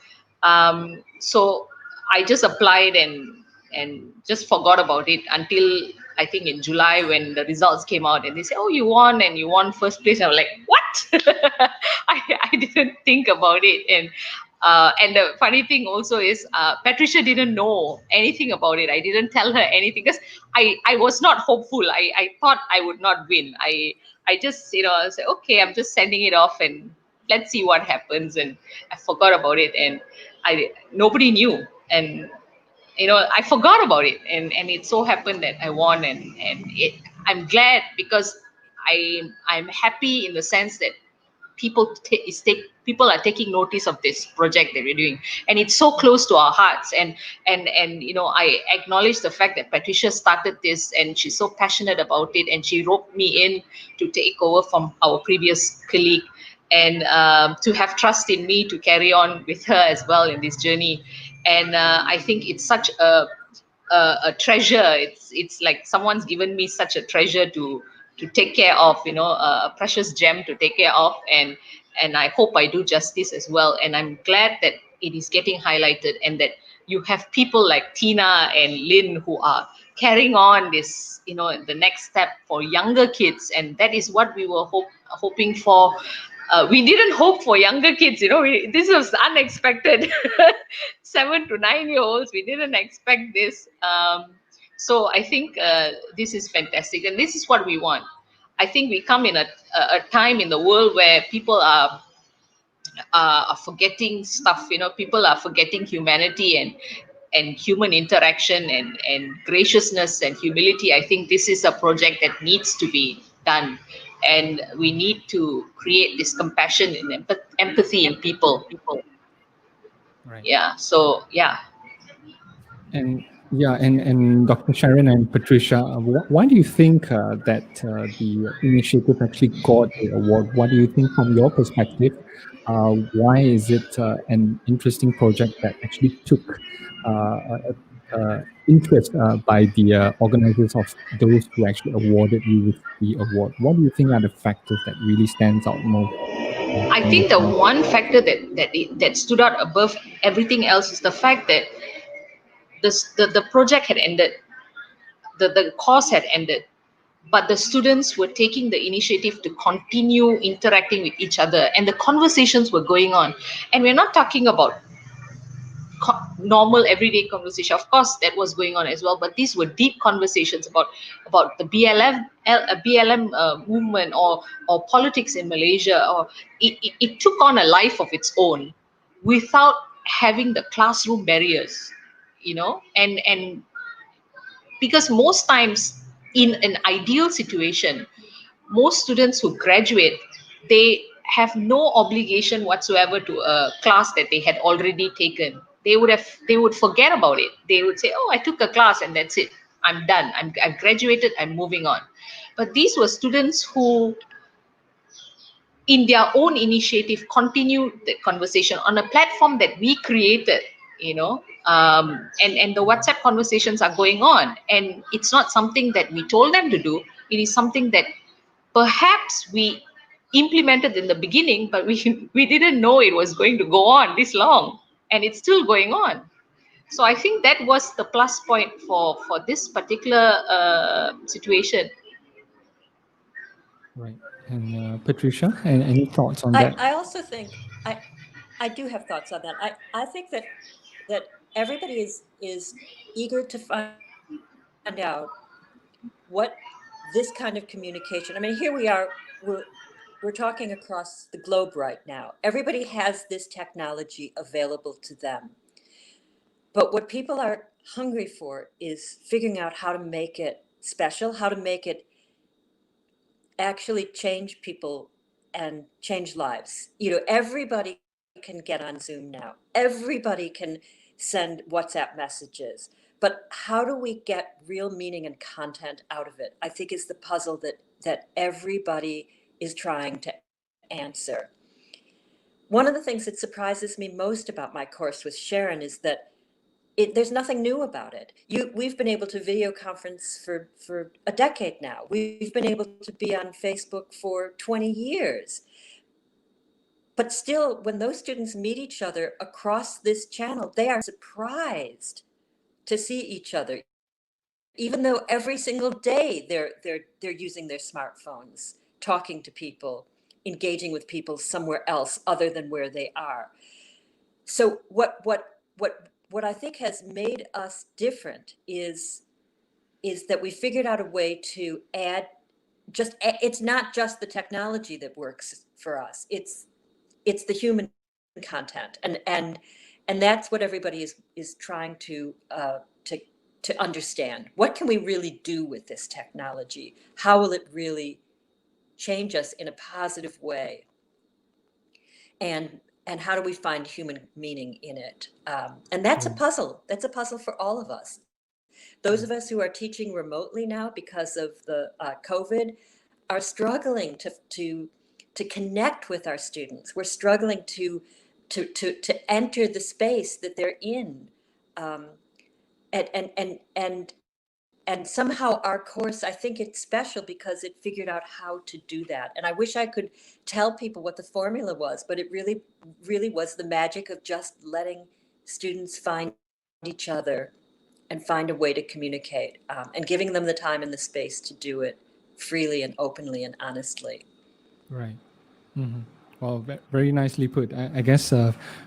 So I just applied and just forgot about it until I think in July when the results came out and they said, oh, you won and you won first place. I was like, what? I didn't think about it. And the funny thing also is Patricia didn't know anything about it. I didn't tell her anything because I was not hopeful. I thought I would not win. I just, I said, okay, I'm just sending it off and let's see what happens. And I forgot about it and nobody knew. And I forgot about it, and it so happened that I won, and I'm glad because I'm happy in the sense that people are taking notice of this project that we're doing, and it's so close to our hearts. And I acknowledge the fact that Patricia started this, and she's so passionate about it, and she roped me in to take over from our previous colleague, and to have trust in me to carry on with her as well in this journey. And I think it's such a treasure. It's like someone's given me such a treasure to take care of, a precious gem to take care of, and I hope I do justice as well. And I'm glad that it is getting highlighted, and that you have people like Tina and Lynn who are carrying on this, the next step for younger kids, and that is what we were hoping for. We didn't hope for younger kids, this was unexpected. 7 to 9 year olds, we didn't expect this. So I think this is fantastic, and this is what we want. I think we come in a time in the world where people are forgetting stuff. People are forgetting humanity and human interaction and graciousness and humility. I think this is a project that needs to be done, and we need to create this compassion and empathy in people. Right. Yeah. So yeah. And and Dr. Sharon and Patricia, why do you think that the initiative actually got the award? What do you think from your perspective? Why is it an interesting project that actually took interest by the organizers of those who actually awarded you with the award? What do you think are the factors that really stands out most? I think the one factor that stood out above everything else is the fact that the project had ended, the course had ended, but the students were taking the initiative to continue interacting with each other, and the conversations were going on. And we're not talking about normal everyday conversation. Of course, that was going on as well, but these were deep conversations about the BLM movement or politics in Malaysia. Or it took on a life of its own without having the classroom barriers, and because most times in an ideal situation, most students who graduate, they have no obligation whatsoever to a class that they had already taken. They would forget about it. They would say, oh, I took a class and that's it, I'm done, I've graduated, I'm moving on. But these were students who in their own initiative continued the conversation on a platform that we created, and the WhatsApp conversations are going on, and it's not something that we told them to do. It is something that perhaps we implemented in the beginning, but we didn't know it was going to go on this long, and it's still going on. So I think that was the plus point for this particular situation. Right. And Patricia, any thoughts on that? I also think I do have thoughts on that. I think that everybody is eager to find out what this kind of communication. I mean, here we are. We're talking across the globe right now. Everybody has this technology available to them. But what people are hungry for is figuring out how to make it special, how to make it actually change people and change lives. Everybody can get on Zoom now. Everybody can send WhatsApp messages. But how do we get real meaning and content out of it, I think, is the puzzle that everybody is trying to answer. One of the things that surprises me most about my course with Sharon is that there's nothing new about it. We've been able to video conference for a decade now. We've been able to be on Facebook for 20 years. But still, when those students meet each other across this channel, they are surprised to see each other. even though every single day they're using their smartphones, talking to people, engaging with people somewhere else other than where they are. So what I think has made us different is that we figured out a way to add it's not just the technology that works for us. It's the human content, and that's what everybody is trying to understand. What can we really do with this technology? How will it really change us in a positive way? And how do we find human meaning in it? And that's a puzzle. That's a puzzle for all of us. Those of us who are teaching remotely now because of the COVID are struggling to connect with our students. We're struggling to enter the space that they're in, and somehow our course, I think it's special because it figured out how to do that. And I wish I could tell people what the formula was, but it really, really was the magic of just letting students find each other and find a way to communicate, and giving them the time and the space to do it freely and openly and honestly. Right. Mm-hmm. Well, very nicely put. I guess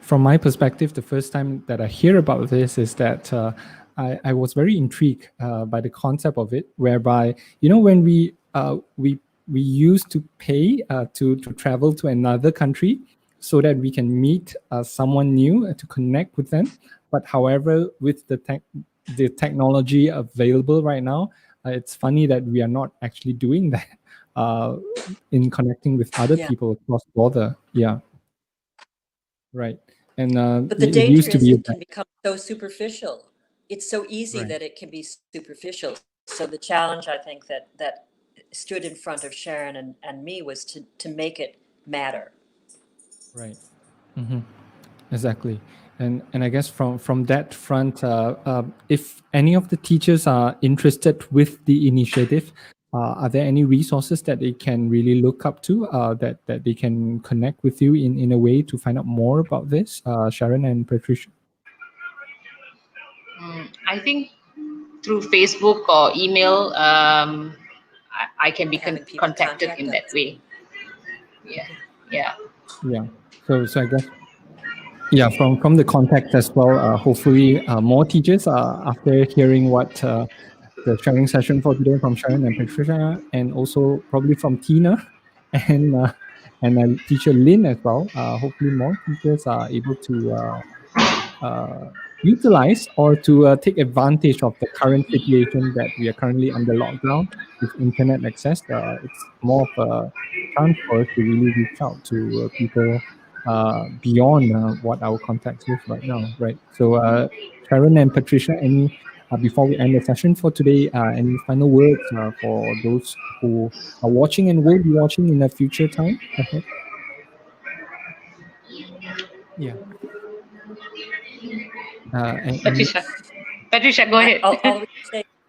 from my perspective, the first time that I hear about this is that I was very intrigued by the concept of it, whereby, when we used to pay to travel to another country so that we can meet someone new to connect with them. But however, with the technology available right now, it's funny that we are not actually doing that in connecting with other people across border. Yeah. Right. And but the danger is it can become so superficial. It's so easy that it can be superficial. So the challenge, I think, that stood in front of Sharon and me was to make it matter. Right. Mm-hmm. Exactly. And I guess from that front, if any of the teachers are interested with the initiative, are there any resources that they can really look up to, that they can connect with you in a way to find out more about this, Sharon and Patricia? I think through Facebook or email, I can be contacted in that way. Yeah. So I guess, from the contact as well, hopefully more teachers, after hearing what the sharing session for today from Sharon and Patricia, and also probably from Tina and teacher Lynn as well, hopefully more teachers are able to utilize or to take advantage of the current situation that we are currently under lockdown with internet access. It's more of a chance for us to really reach out to people beyond what our context is right now, right? So Sharon and Patricia, any before we end the session for today, any final words for those who are watching and will be watching in a future time ahead? Yeah. Patricia, go ahead.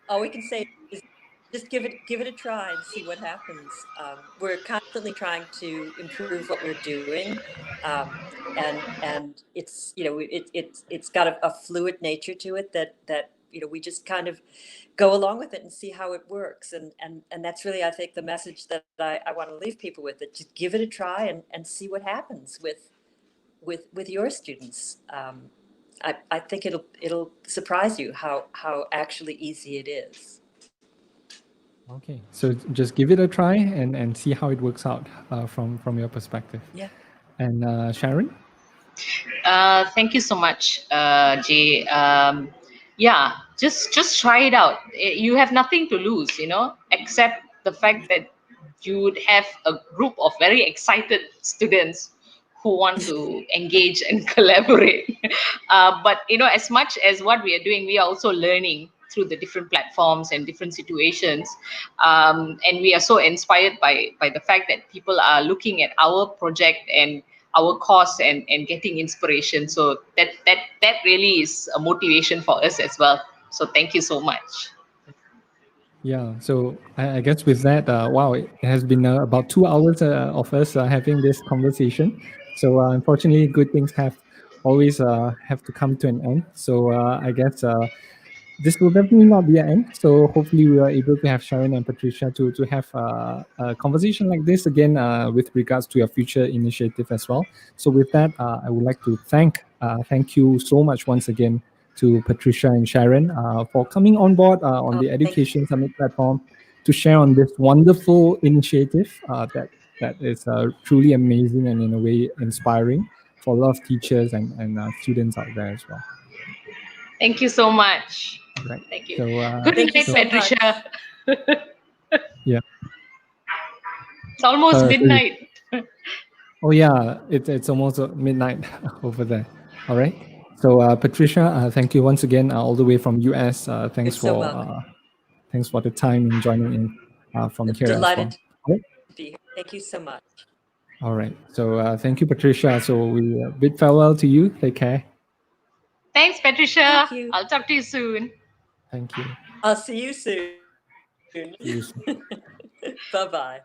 All we can say is just give it a try and see what happens. We're constantly trying to improve what we're doing, and it's it's got a fluid nature to it that we just kind of go along with it and see how it works, and that's really, I think, the message that I want to leave people with. That just give it a try and see what happens with your students. I think it'll surprise you how actually easy it is. Okay, so just give it a try and see how it works out from your perspective. Yeah. And Sharon? Thank you so much, Jay. Just try it out. You have nothing to lose, except the fact that you would have a group of very excited students who want to engage and collaborate. But as much as what we are doing, we are also learning through the different platforms and different situations. And we are so inspired by the fact that people are looking at our project and our course and getting inspiration. So that really is a motivation for us as well. So thank you so much. Yeah, so I guess with that, wow, it has been about 2 hours of us having this conversation. So unfortunately, good things have always have to come to an end. So I guess this will definitely not be an end. So hopefully we are able to have Sharon and Patricia to have a conversation like this again with regards to your future initiative as well. So with that, I would like to thank you so much once again to Patricia and Sharon for coming on board on the Thank you. Education Summit platform to share on this wonderful initiative that is truly amazing and in a way inspiring for a lot of teachers and students out there as well. Thank you so much. Right. Thank you. So, Good Thank you night, so Patricia. yeah. It's almost Sorry. midnight. Oh yeah, it's almost midnight over there. All right. So Patricia, thank you once again, all the way from US. Thanks You're so welcome. thanks for the time in joining in from here Delighted as well. to be here. Thank you so much. All right. So thank you, Patricia. So we bid farewell to you. Take care. Thanks, Patricia. Thank you. I'll talk to you soon. Thank you. I'll see you soon. See you soon. Bye-bye.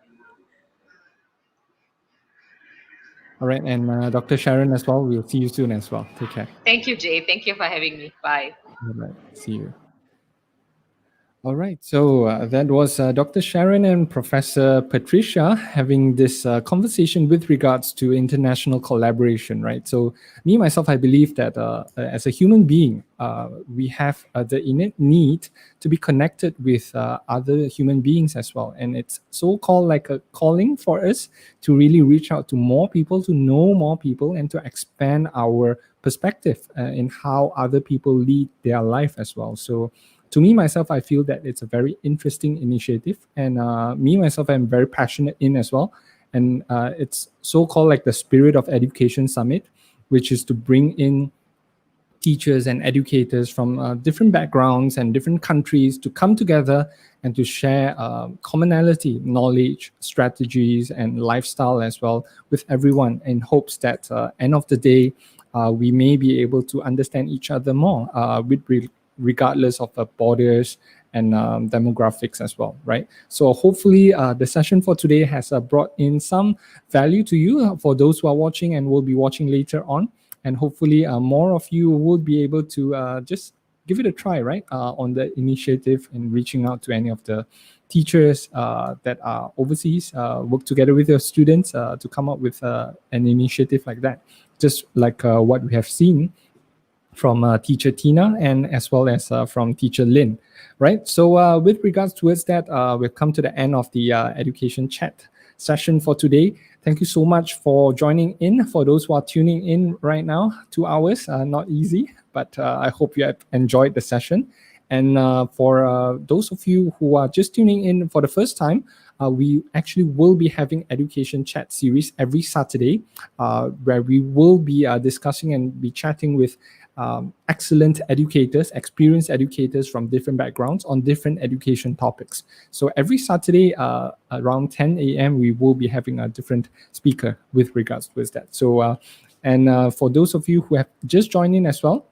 All right, and Dr. Sharon as well. We'll see you soon as well. Take care. Thank you, Jay. Thank you for having me. Bye. All right. See you. All right, so that was Dr. Sharon and Professor Patricia having this conversation with regards to international collaboration, right? So me, myself, I believe that as a human being, we have the innate need to be connected with other human beings as well. And it's so-called like a calling for us to really reach out to more people, to know more people, and to expand our perspective in how other people lead their life as well. So to me, myself, I feel that it's a very interesting initiative, and me, myself, I'm very passionate in as well. And it's so-called like the Spirit of Education Summit, which is to bring in teachers and educators from different backgrounds and different countries to come together and to share commonality, knowledge, strategies, and lifestyle as well with everyone in hopes that end of the day, we may be able to understand each other more regardless of the borders and demographics as well, right? So hopefully the session for today has brought in some value to you for those who are watching and will be watching later on. And hopefully more of you will be able to just give it a try, right? On the initiative and reaching out to any of the teachers that are overseas, work together with your students to come up with an initiative like that. Just like what we have seen from teacher Tina and as well as from teacher Lynn, right? So with regards towards that, we've come to the end of the education chat session for today. Thank you so much for joining in. For those who are tuning in right now, 2 hours, not easy, but I hope you have enjoyed the session. And for those of you who are just tuning in for the first time, we actually will be having education chat series every Saturday, where we will be discussing and be chatting with excellent educators, experienced educators from different backgrounds on different education topics. So every Saturday around 10 a.m., we will be having a different speaker with regards to that. So, and for those of you who have just joined in as well,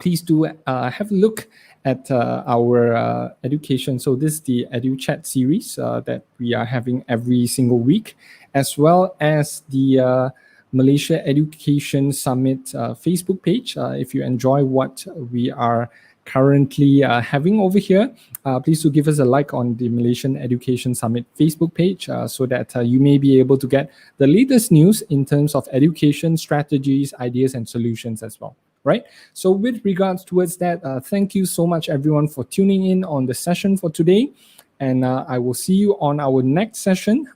please do have a look at our education. So this is the EduChat series that we are having every single week, as well as the Malaysia Education Summit Facebook page. If you enjoy what we are currently having over here, please do give us a like on the Malaysian Education Summit Facebook page so that you may be able to get the latest news in terms of education strategies, ideas, and solutions as well. Right. So with regards towards that, thank you so much, everyone, for tuning in on the session for today. And I will see you on our next session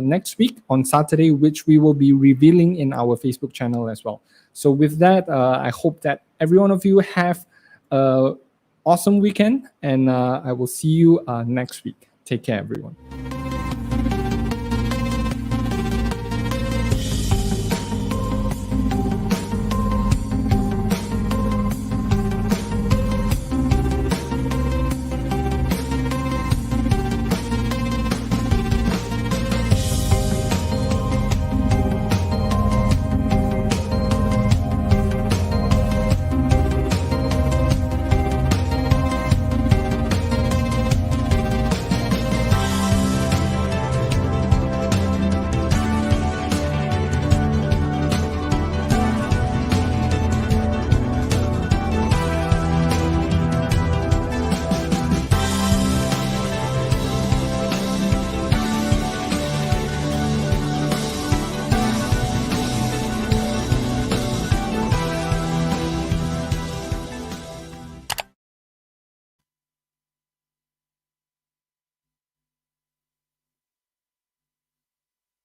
next week on Saturday, which we will be revealing in our Facebook channel as well. So with that, I hope that every one of you have an awesome weekend, and I will see you next week. Take care, everyone.